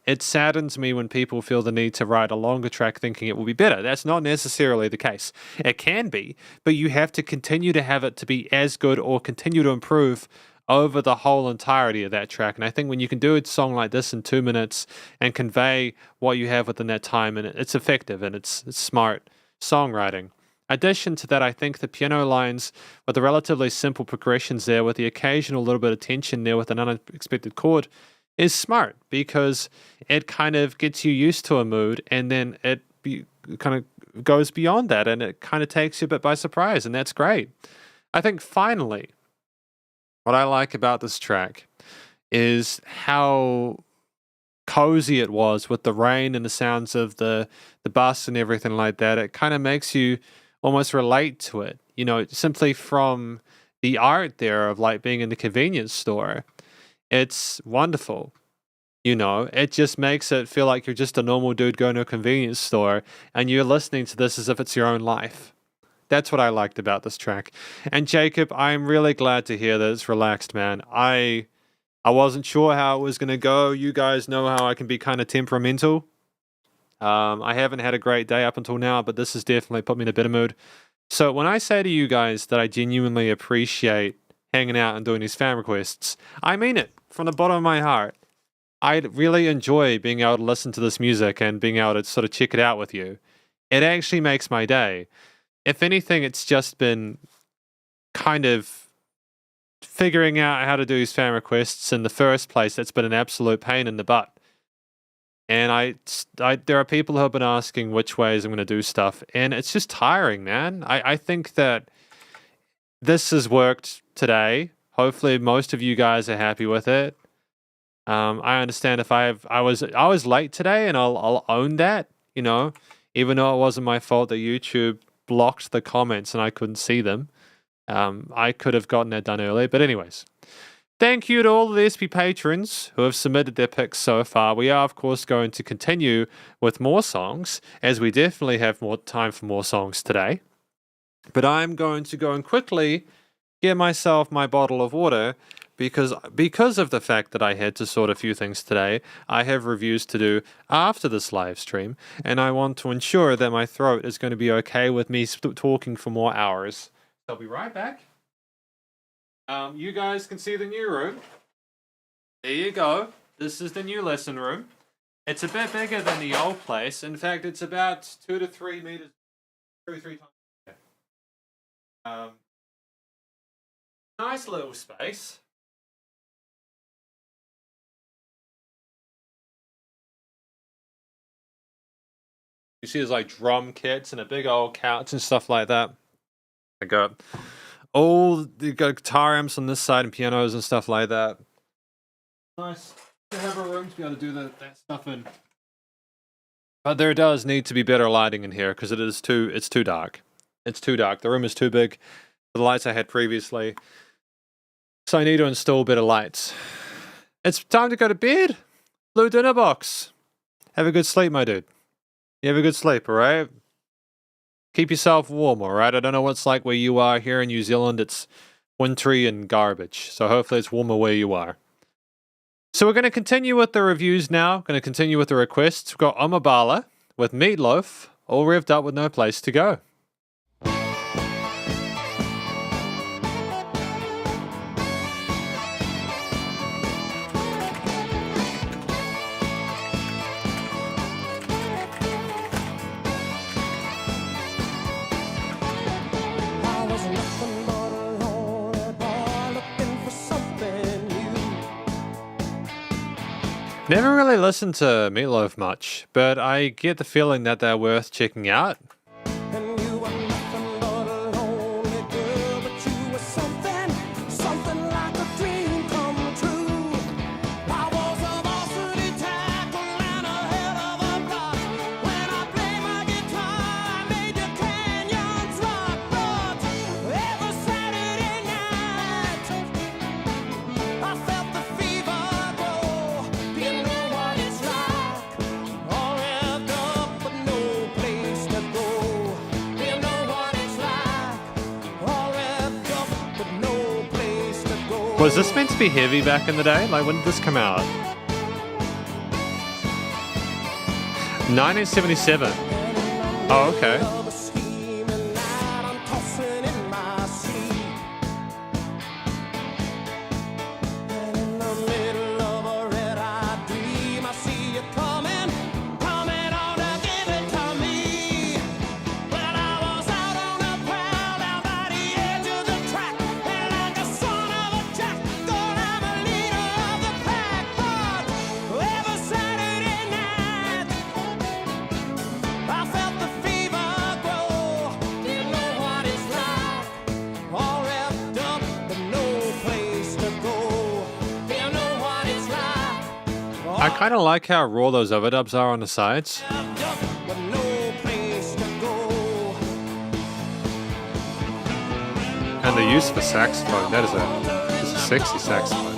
S1: It saddens me when people feel the need to write a longer track thinking it will be better. That's not necessarily the case. It can be, but you have to continue to have it to be as good or continue to improve over the whole entirety of that track. And I think when you can do a song like this in 2 minutes and convey what you have within that time, and it's effective and it's smart songwriting. Addition to that, I think the piano lines with the relatively simple progressions there with the occasional little bit of tension there with an unexpected chord is smart because it kind of gets you used to a mood and then it kind of goes beyond that and it kind of takes you a bit by surprise, and that's great. I think finally, what I like about this track is how cozy it was with the rain and the sounds of the bass and everything like that. It kind of makes you almost relate to it, you know, simply from the art there of like being in the convenience store. It's wonderful. You know, it just makes it feel like you're just a normal dude going to a convenience store and you're listening to this as if it's your own life. That's what I liked about this track. And Jacob, I'm really glad to hear that it's relaxed, man. I wasn't sure how it was going to go. You guys know how I can be kind of temperamental. I haven't had a great day up until now, but this has definitely put me in a better mood. So when I say to you guys that I genuinely appreciate hanging out and doing these fan requests, I mean it from the bottom of my heart. I really enjoy being able to listen to this music and being able to sort of check it out with you. It actually makes my day. If anything, it's just been kind of figuring out how to do these fan requests in the first place. That's been an absolute pain in the butt. And there are people who have been asking which ways I'm going to do stuff, and it's just tiring, man. I think that this has worked today. Hopefully, most of you guys are happy with it. I understand if I was late today, and I'll own that. You know, even though it wasn't my fault that YouTube blocked the comments and I couldn't see them. I could have gotten that done earlier, but anyways. Thank you to all the SP patrons who have submitted their picks so far. We are, of course, going to continue with more songs, as we definitely have more time for more songs today. But I'm going to go and quickly get myself my bottle of water, because of the fact that I had to sort a few things today, I have reviews to do after this live stream, and I want to ensure that my throat is going to be okay with me talking for more hours. I'll be right back. You guys can see the new room. There you go. This is the new lesson room. It's a bit bigger than the old place. In fact, it's about 2 to 3 meters. 2 or 3 times. Nice little space. You see there's like drum kits and a big old couch and stuff like that. I got you got guitar amps on this side and pianos and stuff like that. Nice to have a room to be able to do that stuff in. But there does need to be better lighting in here because it's too dark. It's too dark. The room is too big for the lights I had previously. So I need to install better lights. It's time to go to bed. Blue dinner box. Have a good sleep, my dude. You have a good sleep, alright? Keep yourself warm, alright? I don't know what it's like where you are. Here in New Zealand, it's wintry and garbage. So hopefully it's warmer where you are. So we're going to continue with the reviews now. Going to continue with the requests. We've got Omabala with Meatloaf, all revved up with no place to go. Never really listened to Meatloaf much, but I get the feeling that they're worth checking out. Was this meant to be heavy back in the day? Like, when did this come out? 1977. Oh, okay. I kind of like how raw those overdubs are on the sides. And the use of a saxophone, that is a sexy saxophone.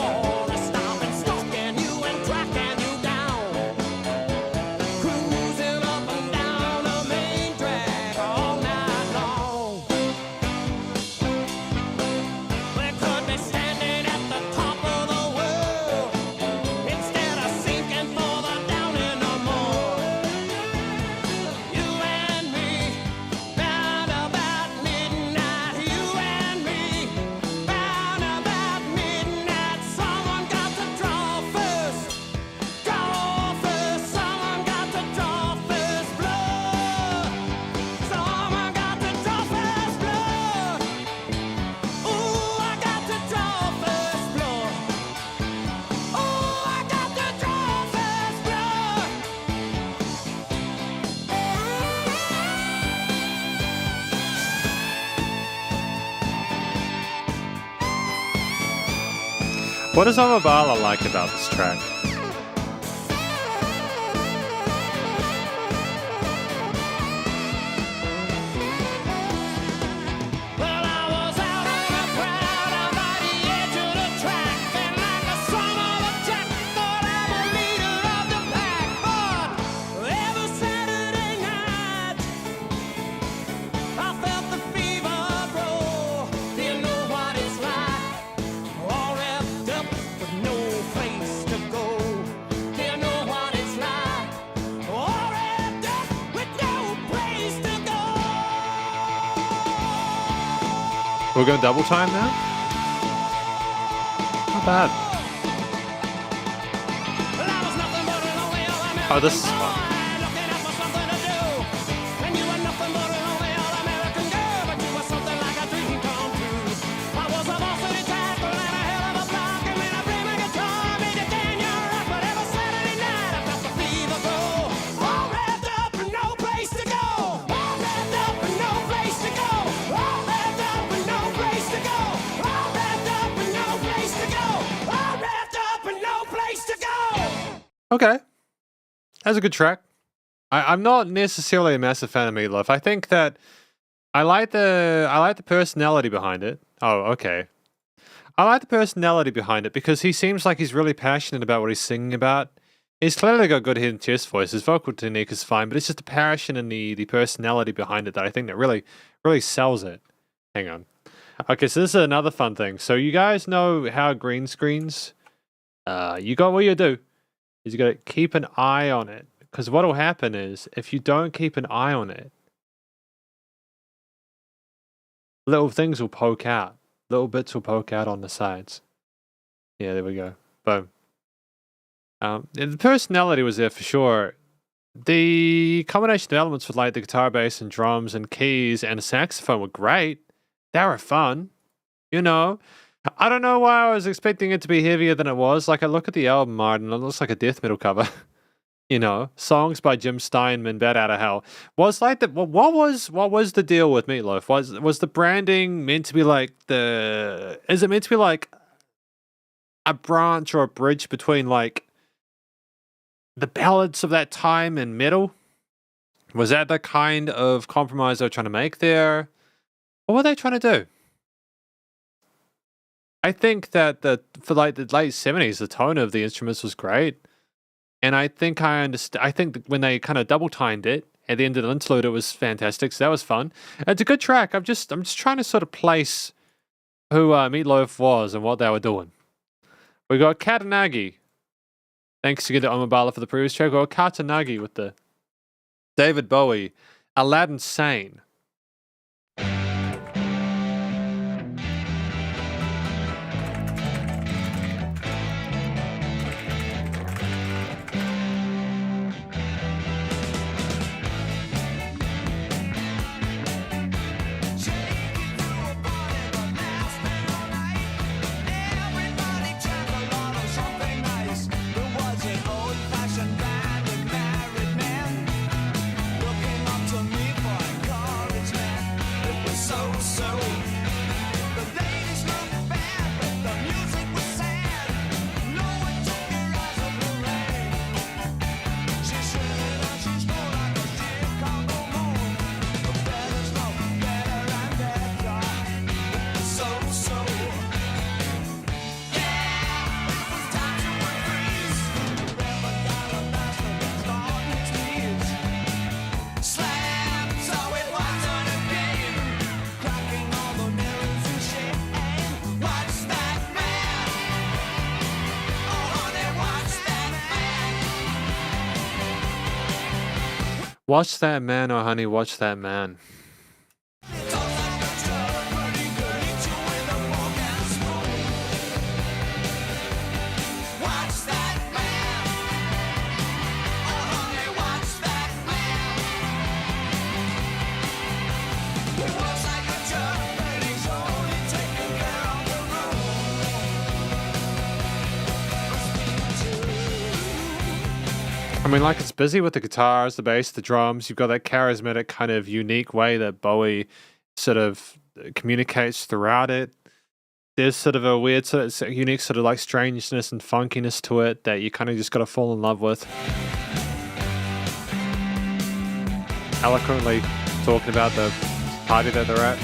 S1: What does Amabala like about this track? We're going double time now? Not bad. Oh, this is fun. Okay, that's a good track. I'm not necessarily a massive fan of Meatloaf. I think that I like the personality behind it. Oh, okay. I like the personality behind it because he seems like he's really passionate about what he's singing about. He's clearly got good hidden chest voice. His vocal technique is fine, but it's just the passion and the personality behind it that I think that really sells it. Hang on. Okay, so this is another fun thing. So you guys know how green screens? You got what you do. Is you got to keep an eye on it. Because what will happen is, if you don't keep an eye on it, little things will poke out. Little bits will poke out on the sides. Yeah, there we go. Boom. The personality was there for sure. The combination of elements with like the guitar, bass, and drums, and keys, and the saxophone were great. They were fun. You know? I don't know why I was expecting it to be heavier than it was. Like, I look at the album art and it looks like a death metal cover. You know, songs by Jim Steinman, Bad Out of Hell. Was like what was the deal with Meatloaf? Was the branding meant to be like is it meant to be like a branch or a bridge between like the ballads of that time and metal? Was that the kind of compromise they were trying to make there? What were they trying to do? I think that for like the late 70s, the tone of the instruments was great. And I think I understand. I think that when they kind of double timed it at the end of the interlude, it was fantastic. So that was fun. It's a good track. I'm just trying to sort of place who Meatloaf was and what they were doing. We got Katanagi. Thanks again to Omabala for the previous track. We got Katanagi with the David Bowie, Aladdin Sane. Watch that man, oh honey, watch that man. I mean, like, it's busy with the guitars, the bass, the drums. You've got that charismatic kind of unique way that Bowie sort of communicates throughout it. There's sort of a weird, sort of unique sort of like strangeness and funkiness to it that you kind of just got to fall in love with. Eloquently talking about the party that they're at.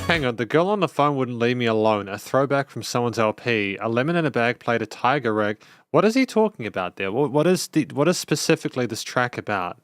S1: Hang on, the girl on the phone wouldn't leave me alone. A throwback from someone's LP. A lemon in a bag played a tiger rag. What is he talking about there? What is specifically this track about?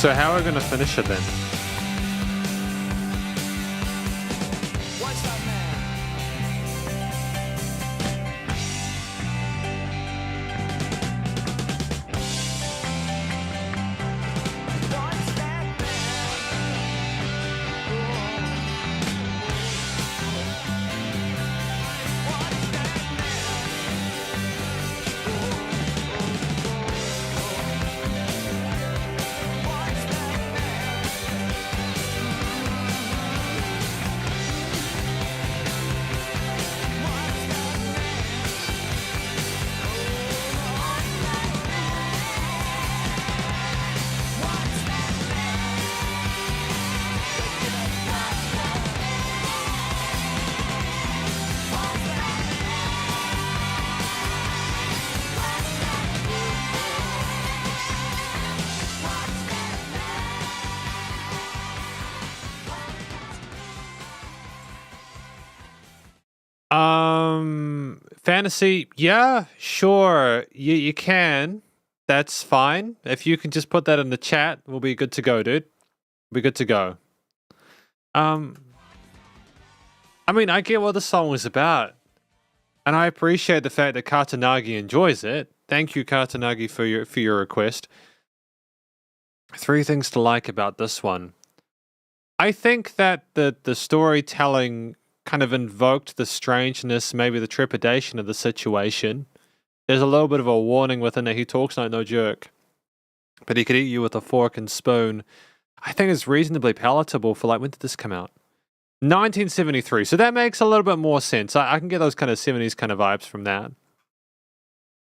S1: So how are we going to finish it then? Fantasy, yeah, sure, you can. That's fine. If you can just put that in the chat, we'll be good to go, dude. We'll be good to go. I mean, I get what the song was about. And I appreciate the fact that Katanagi enjoys it. Thank you, Katanagi, for your request. 3 things to like about this one. I think that the storytelling kind of invoked the strangeness, maybe the trepidation of the situation. There's a little bit of a warning within it. He talks like no jerk, but he could eat you with a fork and spoon. I think it's reasonably palatable for, like, when did this come out? 1973. So that makes a little bit more sense. I can get those kind of 70s kind of vibes from that.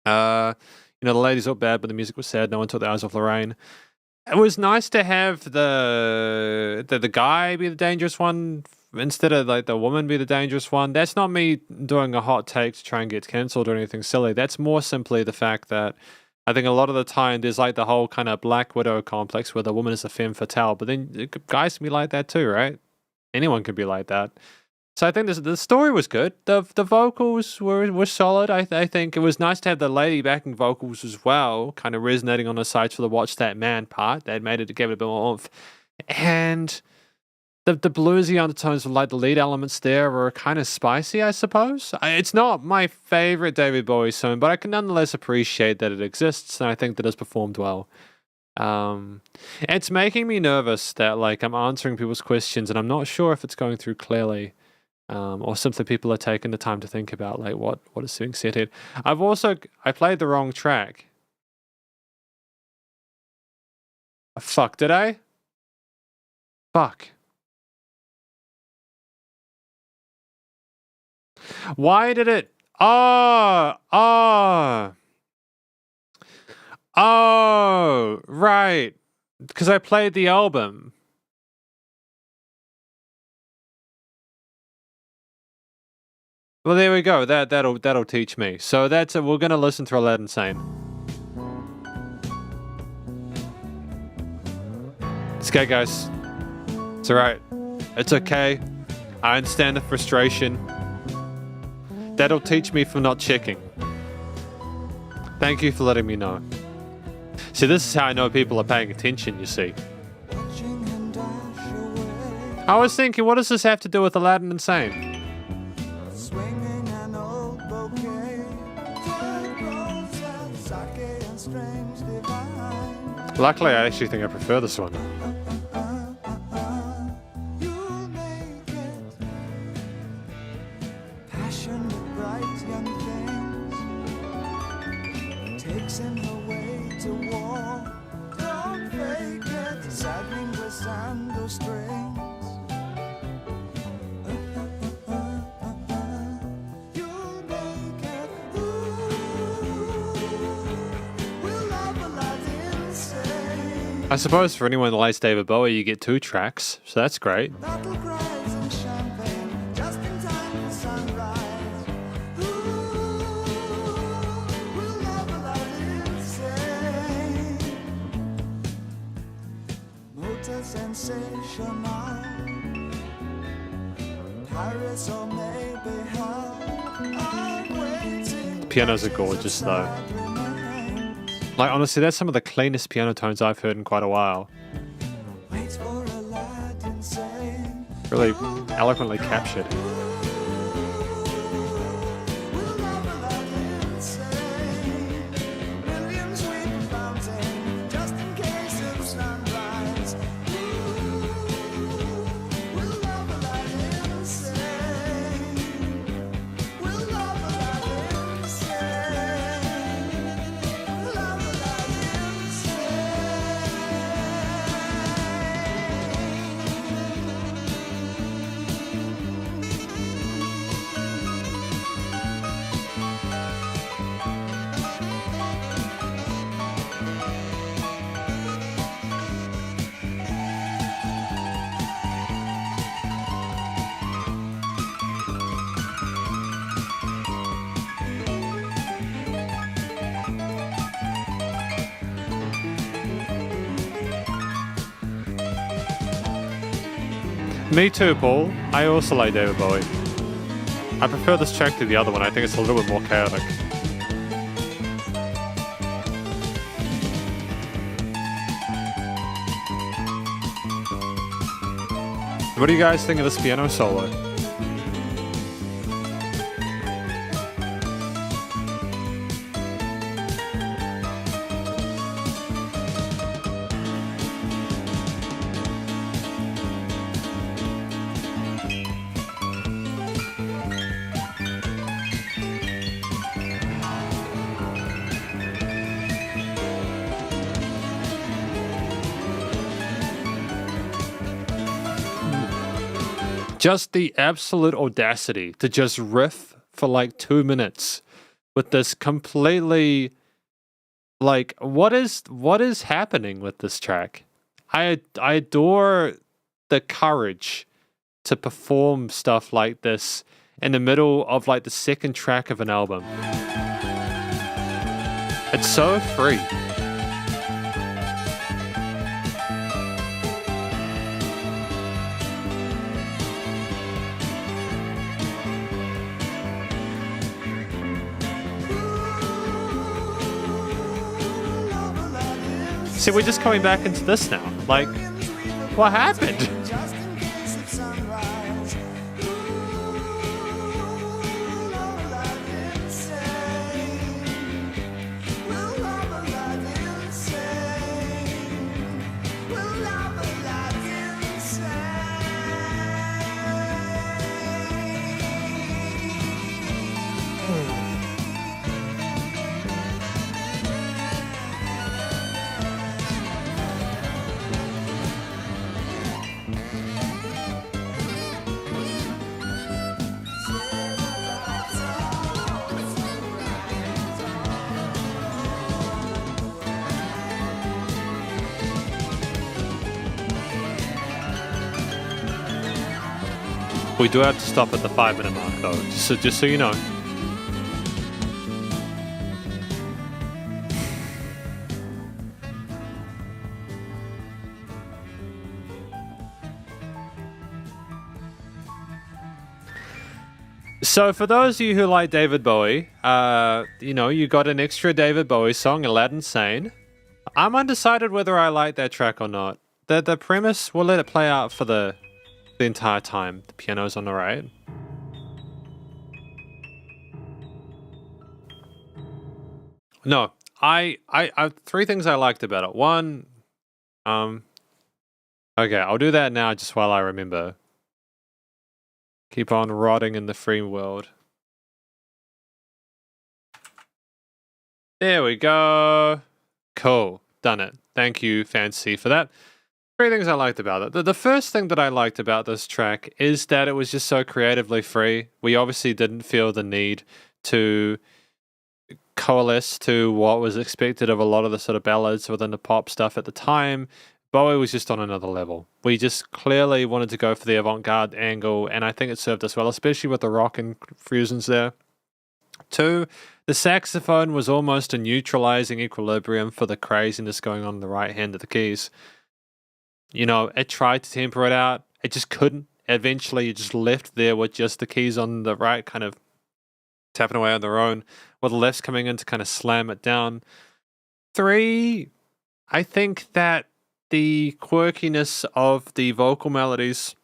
S1: You know, the ladies look bad, but the music was sad. No one took their eyes off Lorraine. It was nice to have the guy be the dangerous one instead of, like, the woman be the dangerous one. That's not me doing a hot take to try and get cancelled or anything silly. That's more simply the fact that I think a lot of the time there's, like, the whole kind of Black Widow complex where the woman is a femme fatale, but then guys can be like that too, right? Anyone can be like that. So I think the story was good. The vocals were solid. I think it was nice to have the lady backing vocals as well, kind of resonating on the sides for the Watch That Man part. That gave it a bit more oomph. And the bluesy undertones of, like, the lead elements there were kind of spicy, I suppose. It's not my favorite David Bowie song, but I can nonetheless appreciate that it exists, and I think that it's performed well. It's making me nervous that, like, I'm answering people's questions and I'm not sure if it's going through clearly, or simply people are taking the time to think about, like, what is being said here. I played the wrong track. Fuck, did I? Fuck. Why did it? Oh, right. Because I played the album. Well, there we go. That'll teach me. So that's it. We're gonna listen to Aladdin Sane. It's okay, guys. It's alright. It's okay. I understand the frustration. That'll teach me for not checking. Thank you for letting me know. See, this is how I know people are paying attention, you see. I was thinking, what does this have to do with Aladdin Insane? Luckily, I actually think I prefer this one. I suppose for anyone that likes David Bowie, you get 2 tracks, so that's great. Pianos are gorgeous though. Like, honestly, that's some of the cleanest piano tones I've heard in quite a while. Really eloquently captured. Me too, Paul. I also like David Bowie. I prefer this track to the other one. I think it's a little bit more chaotic. What do you guys think of this piano solo? Just the absolute audacity to just riff for like 2 minutes with this completely, like, what is happening with this track? I adore the courage to perform stuff like this in the middle of like the second track of an album. It's so free. See, we're just coming back into this now. Like, what happened? We do have to stop at the 5-minute mark though, just so you know. So for those of you who like David Bowie, you know, you got an extra David Bowie song, Aladdin Sane. I'm undecided whether I like that track or not. The premise, we'll let it play out for the entire time. The piano's on the right. No, I three things I liked about it. One, okay, I'll do that now just while I remember. Keep on rotting in the free world. There we go. Cool. Done it. Thank you, Fancy, for that. Three things I liked about it. The first thing that I liked about this track is that it was just so creatively free. We obviously didn't feel the need to coalesce to what was expected of a lot of the sort of ballads within the pop stuff at the time. Bowie was just on another level. We just clearly wanted to go for the avant-garde angle, and I think it served us well, especially with the rock infusions there. Two, the saxophone was almost a neutralizing equilibrium for the craziness going on in the right hand of the keys. You know, it tried to temper it out. It just couldn't. Eventually, it just left there with just the keys on the right kind of tapping away on their own, with the lefts coming in to kind of slam it down. Three, I think that the quirkiness of the vocal melodies,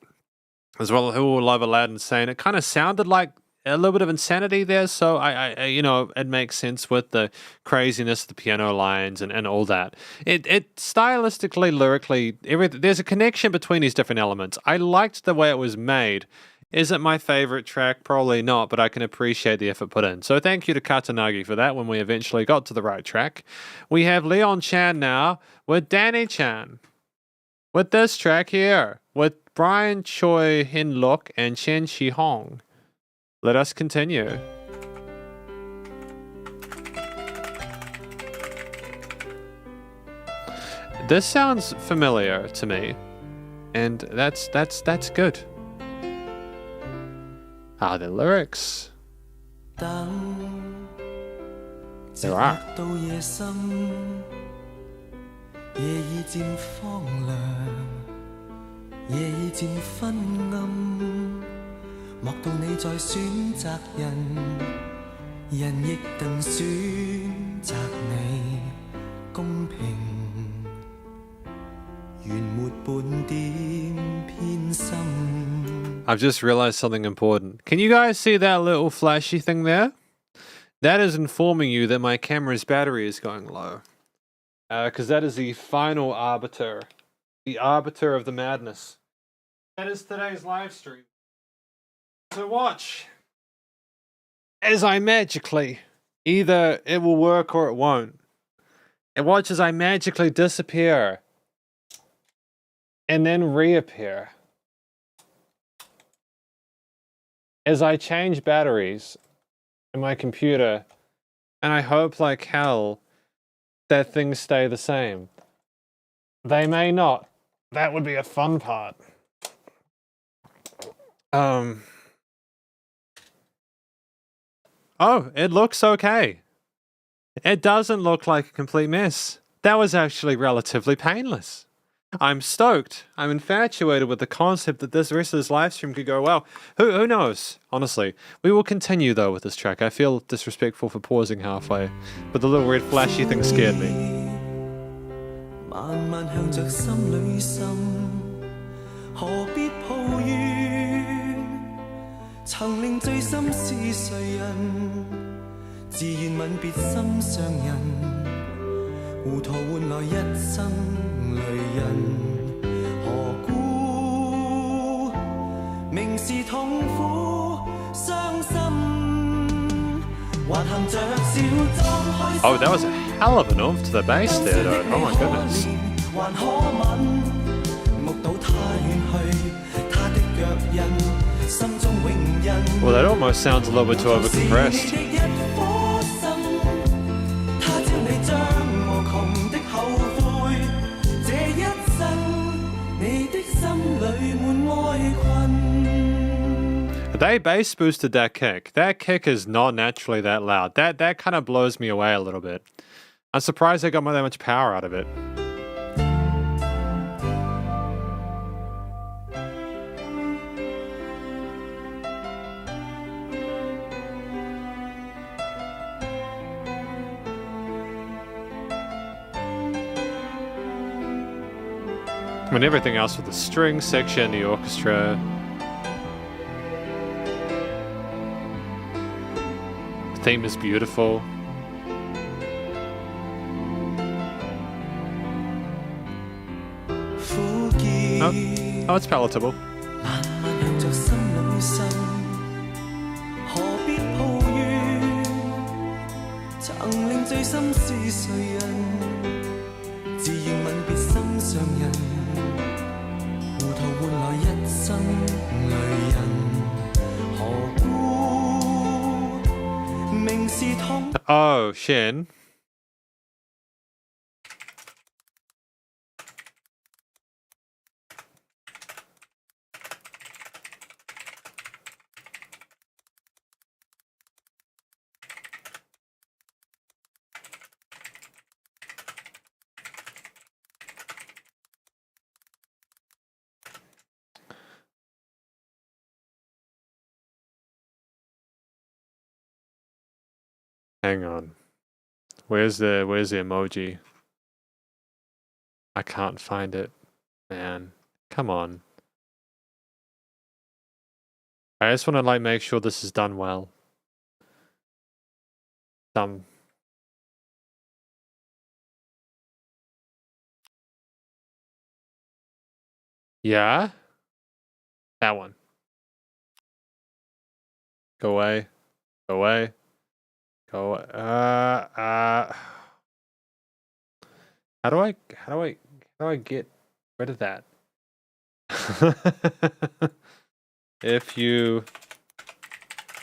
S1: as well as Who Will Love Aladdin Sane, it kind of sounded like a little bit of insanity there, so I you know, it makes sense with the craziness of the piano lines and all that. It stylistically, lyrically, there's a connection between these different elements. I liked the way it was made. Is it my favorite track? Probably not, but I can appreciate the effort put in. So thank you to Katanagi for that when we eventually got to the right track. We have Leon Chan now with Danny Chan. With this track here, with Brian Choi Hin Luk and Chen Chi Hong. Let us continue. This sounds familiar to me, and that's good. Ah, the lyrics. There are.
S2: 莫道你在選擇人，人亦能選擇你，公平，原沒半點偏心。
S1: I've just realized something important. Can you guys see that little flashy thing there? That is informing you that my camera's battery is going low. Because that is the final arbiter. The arbiter of the madness. That is today's live stream. So watch. As I magically, either it will work or it won't. And watch as I magically disappear. And then reappear. As I change batteries in my computer, and I hope like hell that things stay the same. They may not. That would be a fun part. Oh, it looks okay. It doesn't look like a complete mess. That was actually relatively painless. I'm stoked. I'm infatuated with the concept that this rest of this live stream could go well. Who knows? Honestly. We will continue though with this track. I feel disrespectful for pausing halfway, but the little red flashy thing scared me.
S2: 慢慢向着心裏滲，何必抱怨？曾令醉心是誰人？自願吻別心上人。 糊塗換來一生淚印，何故明是痛苦傷心，還含着笑裝開心。
S1: Oh, that was a hell of an oomph to the bass there, though. Oh my goodness.
S2: 還可吻，目睹他遠去，他的腳印，心中永印。
S1: Well, that almost sounds a little bit too overcompressed. They bass boosted that kick. That kick is not naturally that loud. That kind of blows me away a little bit. I'm surprised they got that much power out of it. I mean, everything else with the string section, the orchestra. The theme is beautiful. Oh, it's palatable. Oh, Shin. Hang on. Where's the emoji? I can't find it. Man, come on. I just want to like make sure this is done well. Yeah? That one. Go away. Go away. Go How do I get rid of that? If you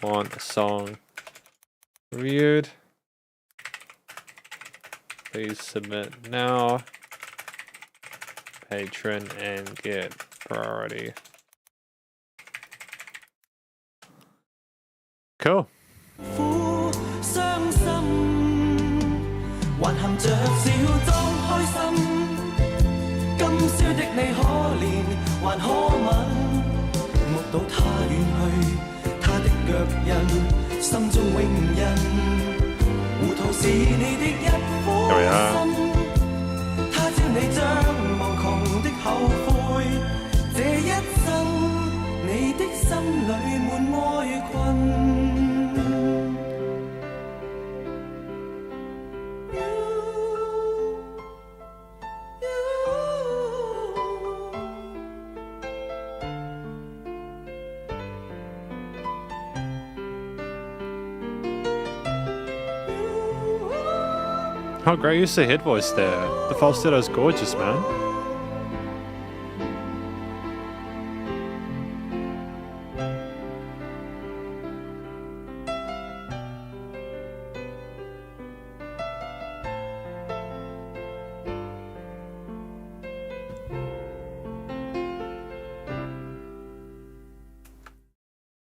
S1: want a song reviewed, please submit now. Patron and get priority. Cool.
S2: 傷心，還含着笑裝開心。今宵的你可憐，還可吻，目睹他遠去，
S1: How great use the head voice there. The falsetto's gorgeous, man.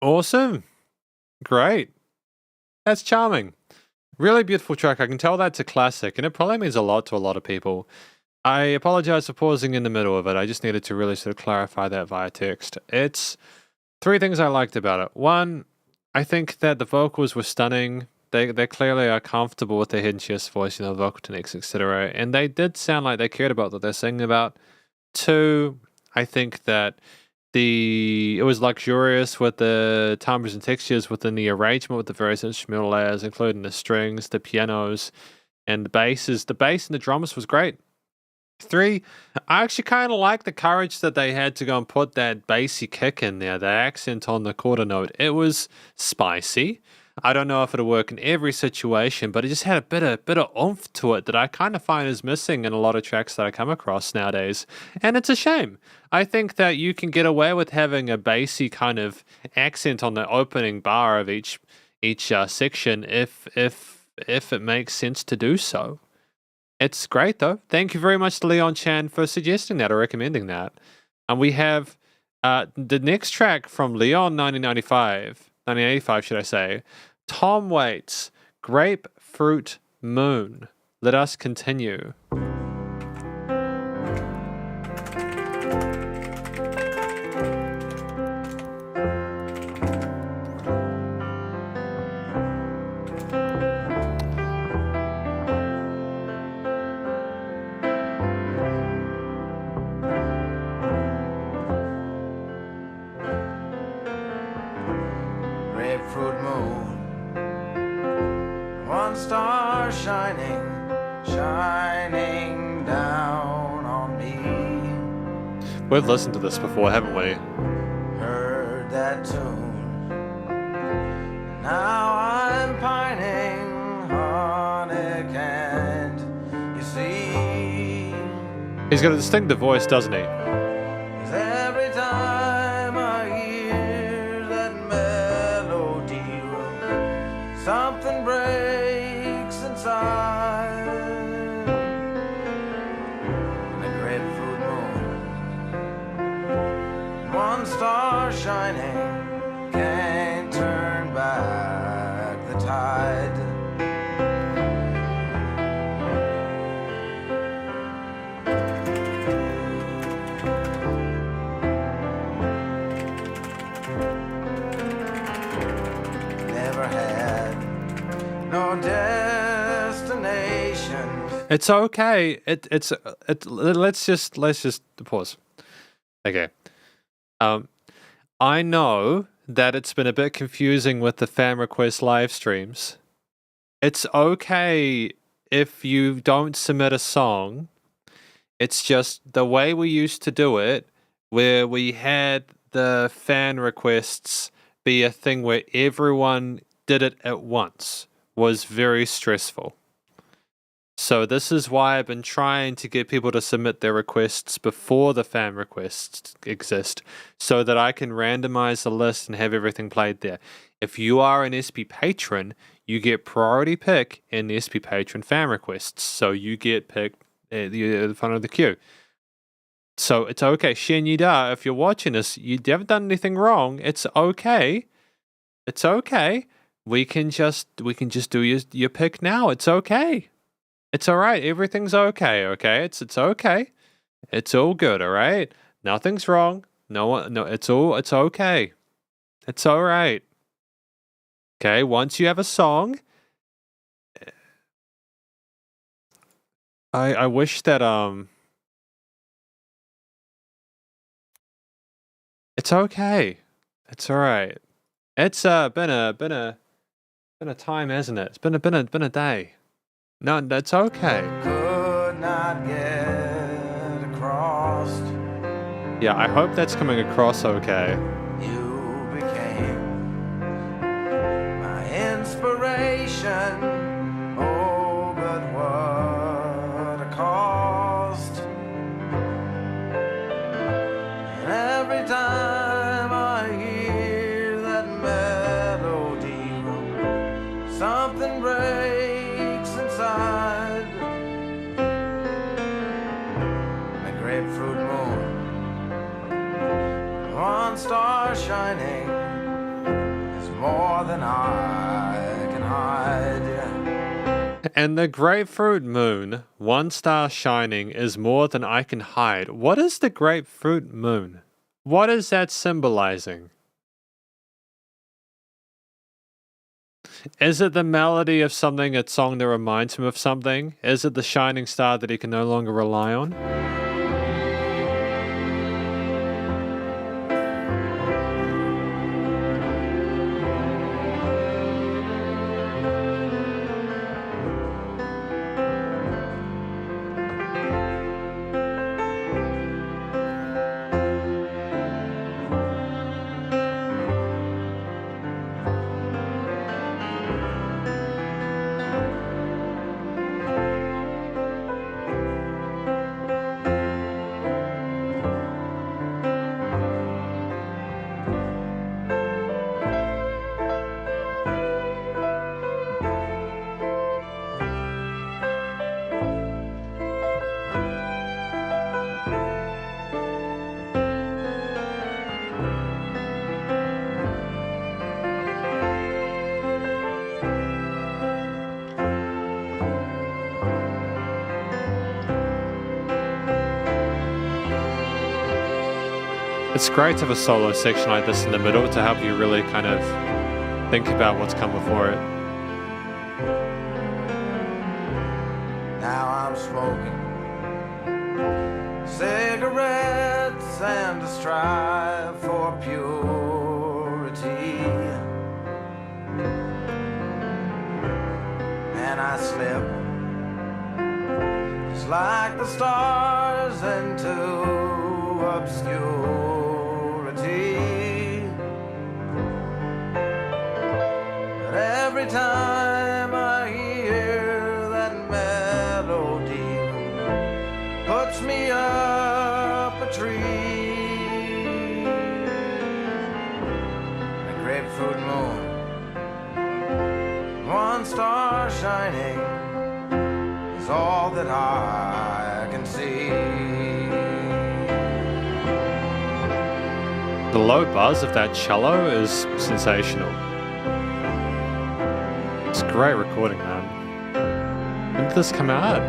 S1: Awesome. Great. That's charming. Really beautiful track. I can tell that's a classic, and it probably means a lot to a lot of people. I apologize for pausing in the middle of it. I just needed to really sort of clarify that via text. It's 3 things I liked about it. 1, I think that the vocals were stunning. They clearly are comfortable with their head and chest voice, the vocal techniques, etc. And they did sound like they cared about what they're singing about. 2, I think that it was luxurious with the timbres and textures within the arrangement with the various instrumental layers, including the strings, the pianos, and the basses. The bass and the drums was great. 3, I actually kind of like the courage that they had to go and put that bassy kick in there, the accent on the quarter note. It was spicy. I don't know if it'll work in every situation, but it just had a bit of oomph to it that I kind of find is missing in a lot of tracks that I come across nowadays. And it's a shame. I think that you can get away with having a bassy kind of accent on the opening bar of each section if it makes sense to do so. It's great though. Thank you very much to Leon Chan for suggesting that or recommending that. And we have the next track from Leon 1985 should I say, Tom Waits, Grapefruit Moon. Let us continue.
S2: Grapefruit moon, one star shining down on me.
S1: We've listened to this before, haven't we?
S2: Heard that tune, now I'm pining, honey, can't you see?
S1: He's got a distinctive voice, doesn't he?
S2: 'Cause every time I hear that melody, something breaks inside. And the grapefruit moon, one star shining, can't turn back the tide. Never had no destination.
S1: It's okay. Let's just pause. Okay. I know that it's been a bit confusing with the fan request live streams. It's okay if you don't submit a song. It's just the way we used to do it, where we had the fan requests be a thing where everyone did it at once, was very stressful. So this is why I've been trying to get people to submit their requests before the fan requests exist, so that I can randomize the list and have everything played there. If you are an SP patron, you get priority pick in the SP patron fan requests, so you get picked at the front of the queue. So it's okay. Shen Yida, if you're watching this, you haven't done anything wrong. It's okay. It's okay. We can just do your pick now. It's okay. It's all right. Everything's okay. Okay. It's okay. It's all good. All right. Nothing's wrong. No. It's okay. It's all right. Okay, once you have a song, I wish that it's okay. It's all right. It's been a time, hasn't it? It's been a day. No, that's okay.
S2: Could not get across.
S1: Yeah, I hope that's coming across okay.
S2: You became my inspiration. Oh, but what a cost. And every time I hear that melody, something breaks inside. The grapefruit moon, one star shining, is more than I can hide.
S1: And the grapefruit moon, one star shining, is more than I can hide. What is the grapefruit moon? What is that symbolizing? Is it the melody of something, a song that reminds him of something? Is it the shining star that he can no longer rely on? It's great to have a solo section like this in the middle to help you really kind of think about what's come before it.
S2: Now I'm smoking cigarettes and I strive for purity. And I slip just like the stars into obscurity. But every time I hear that melody, puts me up a tree. The grapefruit moon, one star shining, is all that I can see.
S1: The low buzz of that cello is sensational. It's a great recording, man. When did this come out?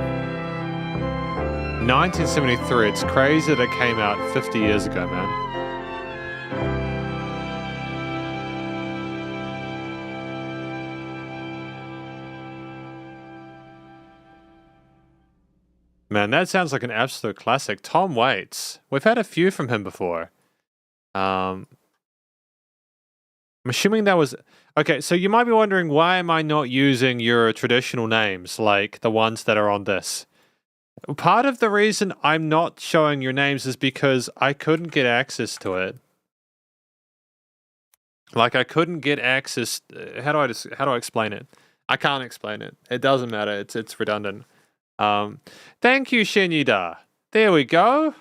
S1: 1973. It's crazy that it came out 50 years ago, man. Man, that sounds like an absolute classic. Tom Waits. We've had a few from him before. I'm assuming that was... Okay, so you might be wondering, why am I not using your traditional names, like the ones that are on this? Part of the reason I'm not showing your names is because I couldn't get access to it. Like, I couldn't get access... How do I explain it? I can't explain it. It doesn't matter. It's redundant. Thank you, Shinyida. There we go.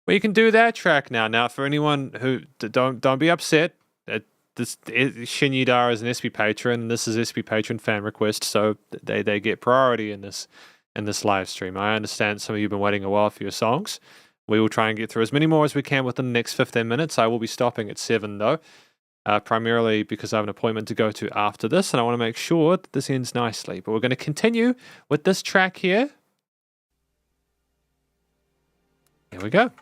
S1: We can do that track now. Now, for anyone who don't be upset, Shinyida is an SP patron. This is SP patron fan request, so they get priority in this live stream. I understand some of you've been waiting a while for your songs. We will try and get through as many more as we can within the next 15 minutes. I will be stopping at 7 though, primarily because I have an appointment to go to after this, and I want to make sure that this ends nicely. But we're going to continue with this track here. Here we go.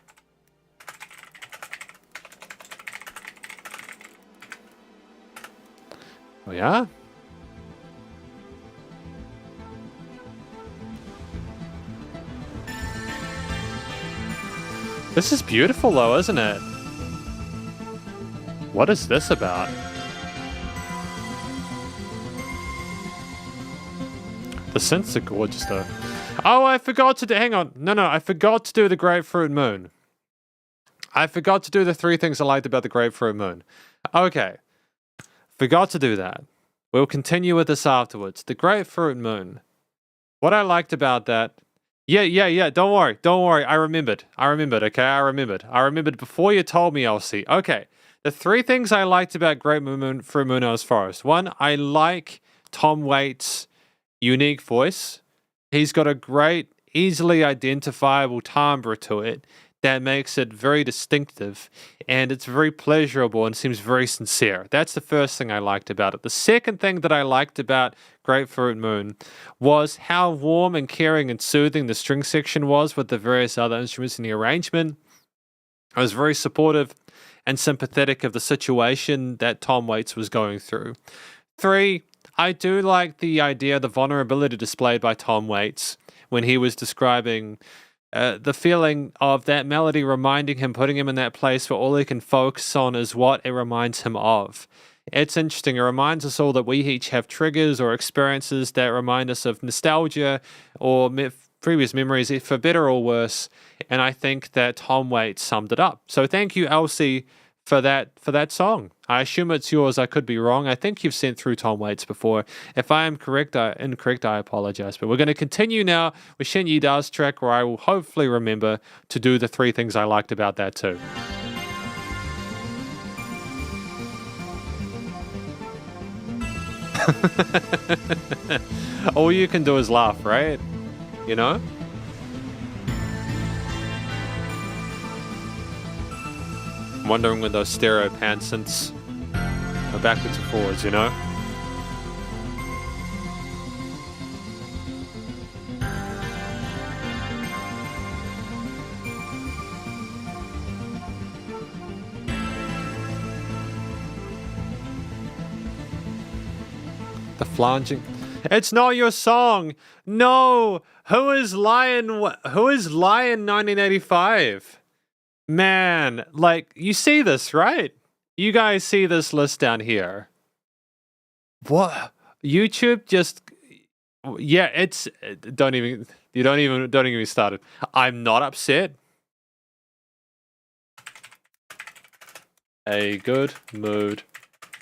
S1: Oh, yeah? This is beautiful, though, isn't it? What is this about? The synths are gorgeous, though. Oh, I forgot to do... Hang on. No, I forgot to do the Grapefruit Moon. I forgot to do the 3 things I liked about the Grapefruit Moon. Okay. Forgot to do that. We'll continue with this afterwards. The Grapefruit Moon. What I liked about that... Yeah. Don't worry. I remembered, okay? I remembered before you told me, Elsie. Okay. The 3 things I liked about Grapefruit Moon as Forest. 1, I like Tom Waits' unique voice. He's got a great, easily identifiable timbre to it that makes it very distinctive, and it's very pleasurable and seems very sincere. That's the first thing I liked about it. The second thing that I liked about Grapefruit Moon was how warm and caring and soothing the string section was with the various other instruments in the arrangement. I was very supportive and sympathetic of the situation that Tom Waits was going through. 3, I do like the idea, the vulnerability displayed by Tom Waits when he was describing the feeling of that melody reminding him, putting him in that place where all he can focus on is what it reminds him of. It's interesting. It reminds us all that we each have triggers or experiences that remind us of nostalgia or previous memories, for better or worse. And I think that Tom Waits summed it up. So thank you, Elsie, for that song. I assume it's yours. I could be wrong. I think you've sent through Tom Waits before. If I am incorrect, I apologize. But we're going to continue now with Shin Yi-da's track, where I will hopefully remember to do the 3 things I liked about that too. All you can do is laugh, right? You know? I'm wondering when those stereo pan synths are backwards and forwards, you know? The flanging. It's not your song. No. Who is Lion 1985? Man, like, you see this, right? You guys see this list down here. What? YouTube just... Yeah, it's... Don't even get me started. I'm not upset. A good mood.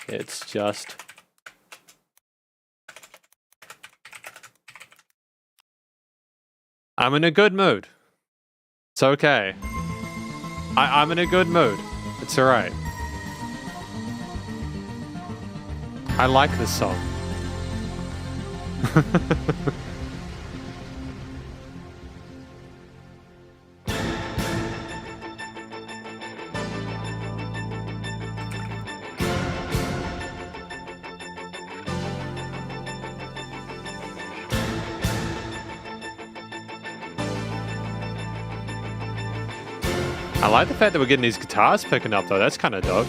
S1: It's just... I'm in a good mood. It's okay. I'm in a good mood. It's alright. I like this song. I like the fact that we're getting these guitars picking up, though. That's kind of dope.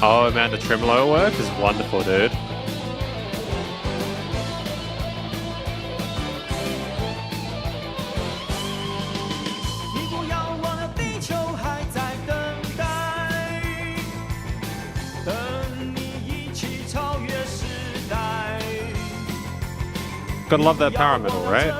S1: Oh, man, the tremolo work is wonderful, dude. Gotta love that power metal, right?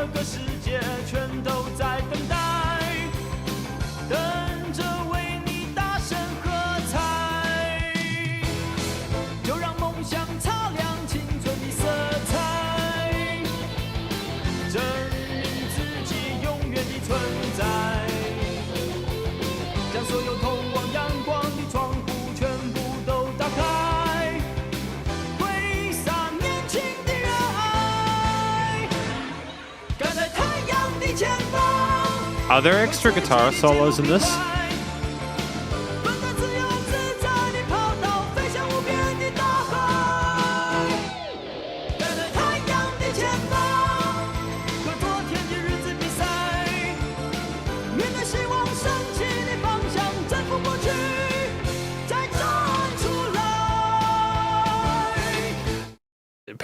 S1: Are there extra guitar solos in this?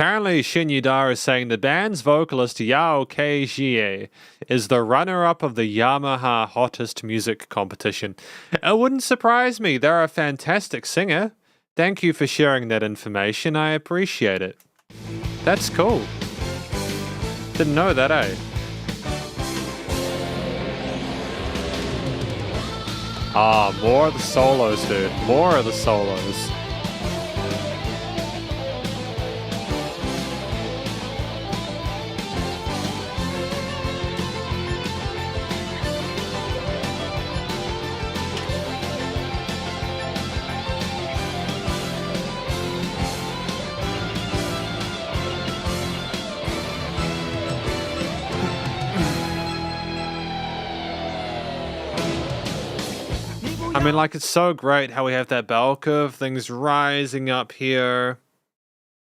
S1: Apparently, Shin Yida is saying the band's vocalist Yao Keijie is the runner-up of the Yamaha Hottest Music competition. It wouldn't surprise me. They're a fantastic singer. Thank you for sharing that information. I appreciate it. That's cool. Didn't know that, eh? Ah, more of the solos, dude. More of the solos. I mean, like, it's so great how we have that bell curve, things rising up here,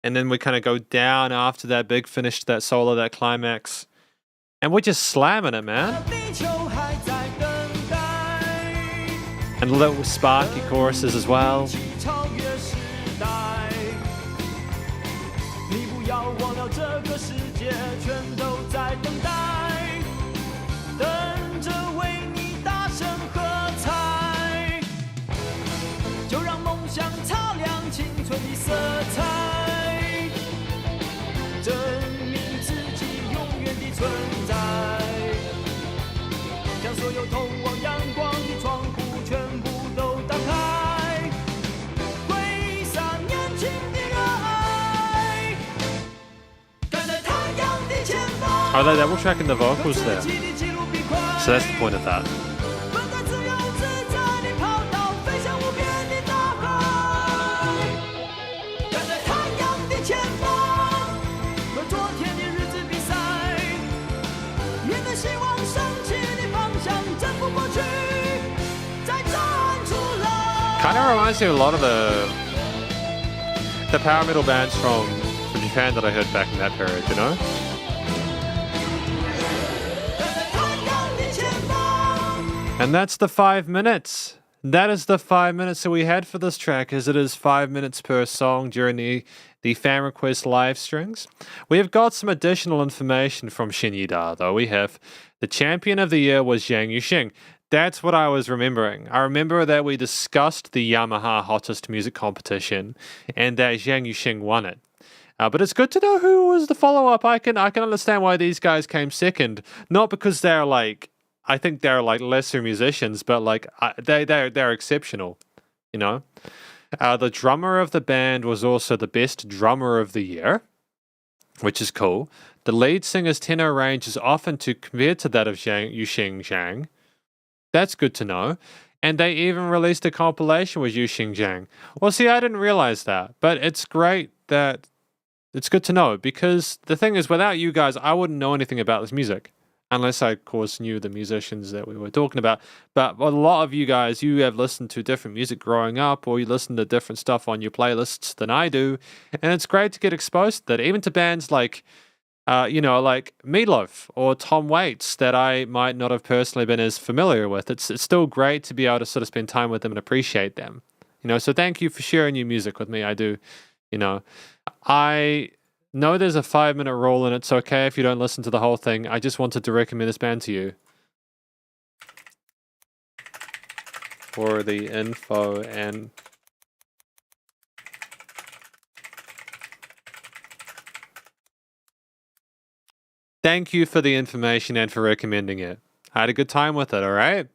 S1: and then we kind of go down after that big finish, that solo, that climax, and we're just slamming it, man. And little sparky choruses as well. Oh, they're double tracking the vocals there. So that's the point of that. Kind of reminds me of a lot of the power metal bands from Japan that I heard back in that period, you know? And that's the 5 minutes. That is the 5 minutes that we had for this track, as it is 5 minutes per song during the fan request live strings. We have got some additional information from Shin Yida, though. We have the champion of the year was Zhang Yuxing. That's what I was remembering. I remember that we discussed the Yamaha Hottest Music competition and that Zhang Yuxing won it. But it's good to know who was the follow-up. I can understand why these guys came second. Not because they're like, I think they're like lesser musicians, but like they're exceptional, you know? The drummer of the band was also the best drummer of the year, which is cool. The lead singer's tenor range is often compared to that of Yuxing Zhang. That's good to know. And they even released a compilation with Yuxing Zhang. Well, see, I didn't realize that, but it's great that it's good to know, because the thing is, without you guys, I wouldn't know anything about this music. Unless I, of course, knew the musicians that we were talking about. But a lot of you guys, you have listened to different music growing up, or you listen to different stuff on your playlists than I do. And it's great to get exposed to that, even to bands like, like Meatloaf or Tom Waits that I might not have personally been as familiar with. It's still great to be able to sort of spend time with them and appreciate them. You know, so thank you for sharing your music with me. I do, I know there's a 5-minute rule, and it's okay if you don't listen to the whole thing. I just wanted to recommend this band to you. For the info and... Thank you for the information and for recommending it. I had a good time with it, alright?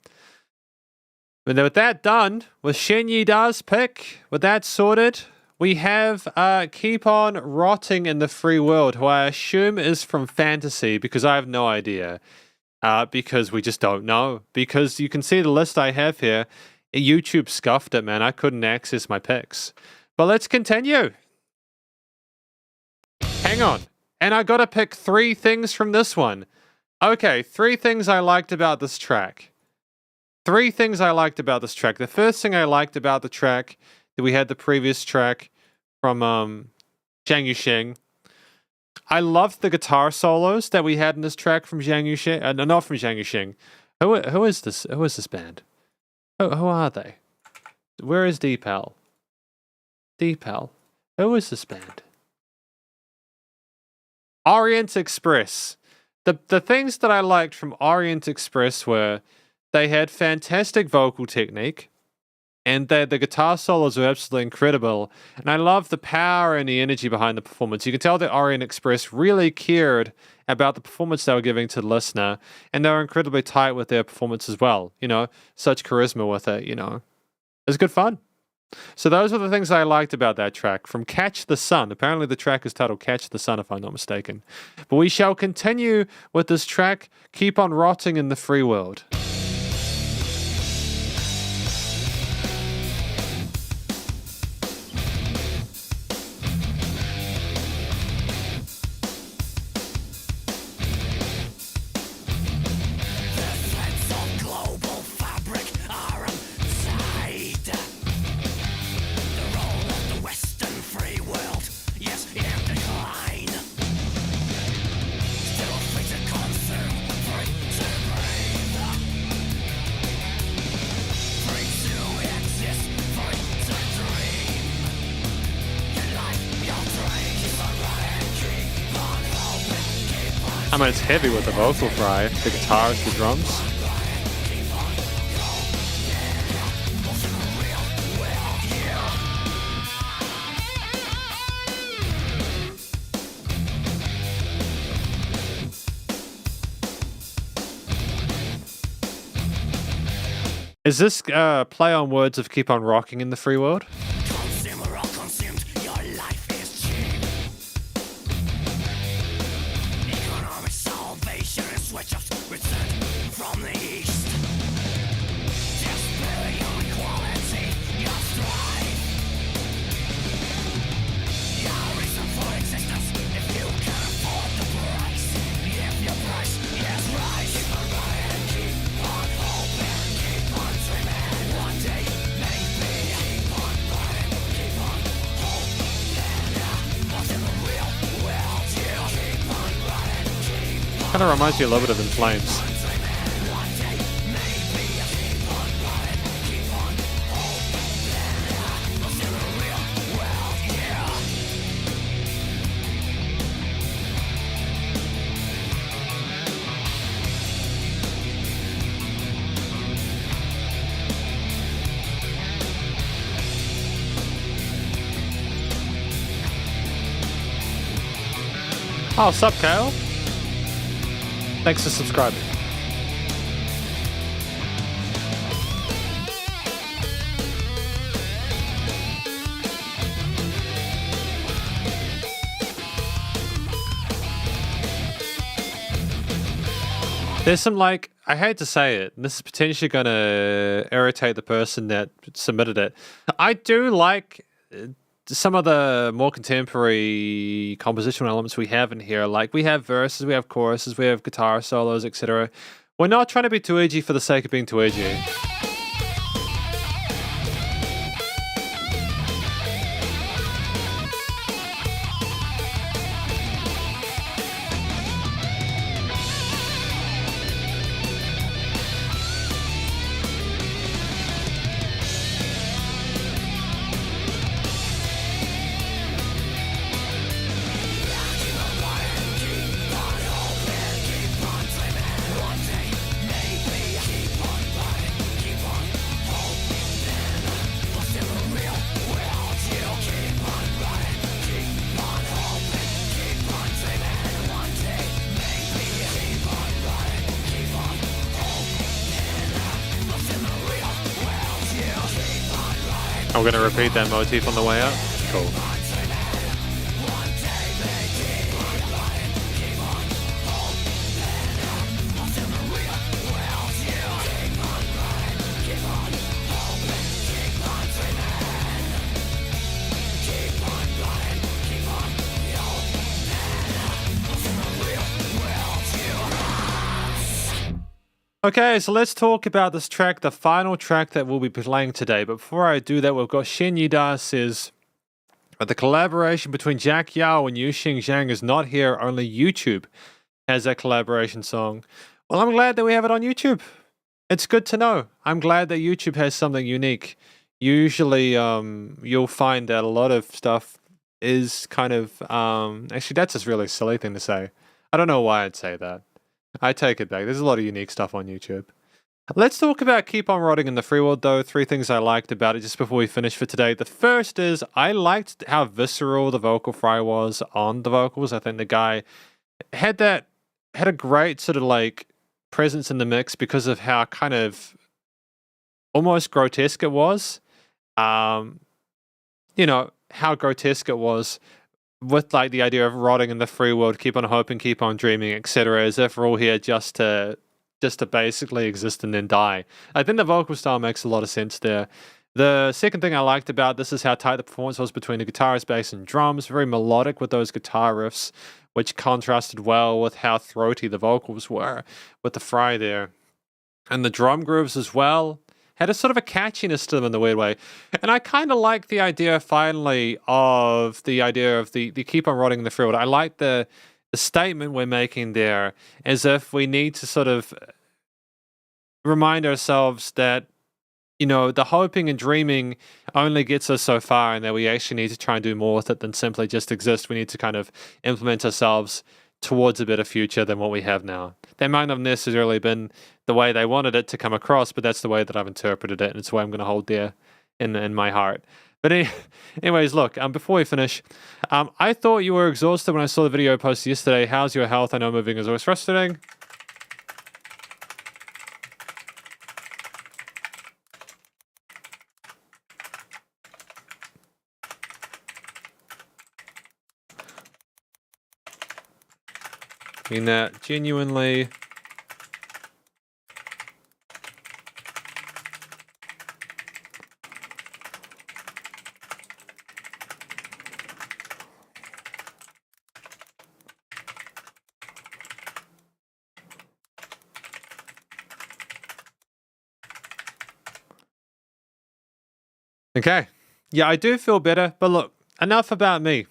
S1: And with that done, with Shin Yida's pick, with that sorted, we have Keep On Rotting in the Free World, who I assume is from Fantasy, because I have no idea. Because we just don't know. Because you can see the list I have here. YouTube scuffed it, man. I couldn't access my picks. But let's continue. Hang on. And I gotta pick 3 things from this one. Okay, 3 things I liked about this track. 3 things I liked about this track. The first thing I liked about the track, that we had the previous track from Zhang Yuxing. I loved the guitar solos that we had in this track from Zhang Yuxing. No, not from Zhang Yuxing. Who is this? Who is this band? Who are they? Where is Deepal? Deepal. Who is this band? Orient Express. The things that I liked from Orient Express were they had fantastic vocal technique, and the guitar solos were absolutely incredible. And I love the power and the energy behind the performance. You can tell that Orient Express really cared about the performance they were giving to the listener, and they were incredibly tight with their performance as well. You know, such charisma with it, you know. It was good fun. So those were the things I liked about that track from Catch the Sun. Apparently the track is titled Catch the Sun, if I'm not mistaken. But we shall continue with this track, Keep on Rotting in the Free World. I mean, it's heavy with the vocal fry, the guitars, the drums. Is this play on words of Keep on Rocking in the Free World? Kind of reminds me a little bit of In Flames. Oh, sup, Kale? Thanks for subscribing. There's some, like, I hate to say it, and this is potentially going to irritate the person that submitted it. I do like some of the more contemporary compositional elements we have in here. Like, we have verses, we have choruses, we have guitar solos, etc. We're not trying to be too edgy for the sake of being too edgy. I'm going to repeat that motif on the way out. Cool. Okay, so let's talk about this track, the final track that we'll be playing today. But before I do that, we've got Shen Yida says, the collaboration between Jack Yao and Yu Xing Zhang is not here, only YouTube has that collaboration song. Well, I'm glad that we have it on YouTube. It's good to know. I'm glad that YouTube has something unique. Usually, you'll find that a lot of stuff is kind of actually that's just really silly thing to say. I don't know why I'd say that. I take it back. There's a lot of unique stuff on YouTube. Let's talk about Keep On Rotting in the Free World, though. 3 things I liked about it just before we finish for today. The first is I liked how visceral the vocal fry was on the vocals. I think the guy had a great sort of like presence in the mix because of how kind of almost grotesque it was. You know, how grotesque it was with like the idea of rotting in the free world, keep on hoping, keep on dreaming, etc., as if we're all here just to basically exist and then die. I think the vocal style makes a lot of sense there. The second thing I liked about this is how tight the performance was between the guitarist, bass, and drums. Very melodic with those guitar riffs, which contrasted well with how throaty the vocals were with the fry there. And the drum grooves as well had a sort of a catchiness to them in the weird way. And I kind of like the idea, finally, of the keep on rotting in the field. I like the statement we're making there, as if we need to sort of remind ourselves that, you know, the hoping and dreaming only gets us so far, and that we actually need to try and do more with it than simply just exist. We need to kind of implement ourselves towards a better future than what we have now. That might not have necessarily been the way they wanted it to come across, but that's the way that I've interpreted it, and it's the way I'm going to hold there in my heart. But anyways, look, before we finish, I thought you were exhausted when I saw the video posted yesterday. How's your health? I know moving is always frustrating. I mean that genuinely. Okay. Yeah, I do feel better, but look, enough about me.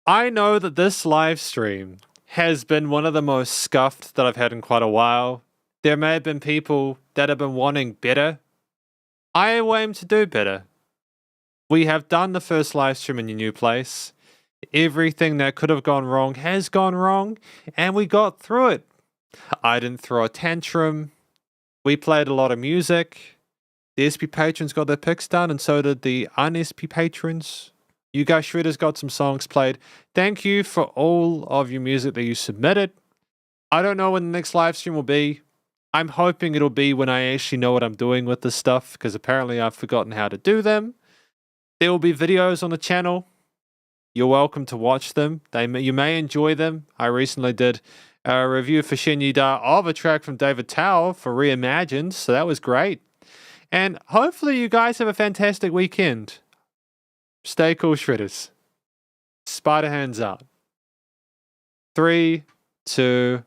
S1: I know that this live stream has been one of the most scuffed that I've had in quite a while. There may have been people that have been wanting better. I aim to do better. We have done the first live stream in your new place. Everything that could have gone wrong has gone wrong, and we got through it. I didn't throw a tantrum. We played a lot of music. The SP patrons got their picks done, and so did the un-SP patrons. You guys shredders got some songs played. Thank you for all of your music that you submitted. I don't know when the next live stream will be. I'm hoping it'll be when I actually know what I'm doing with this stuff, because apparently I've forgotten how to do them. There will be videos on the channel. You're welcome to watch them. You may enjoy them. I recently did a review for Shinyida of a track from David Tao for Reimagined, so that was great. And hopefully you guys have a fantastic weekend. Stay cool, Shredders. Spiderhands out. 3, 2,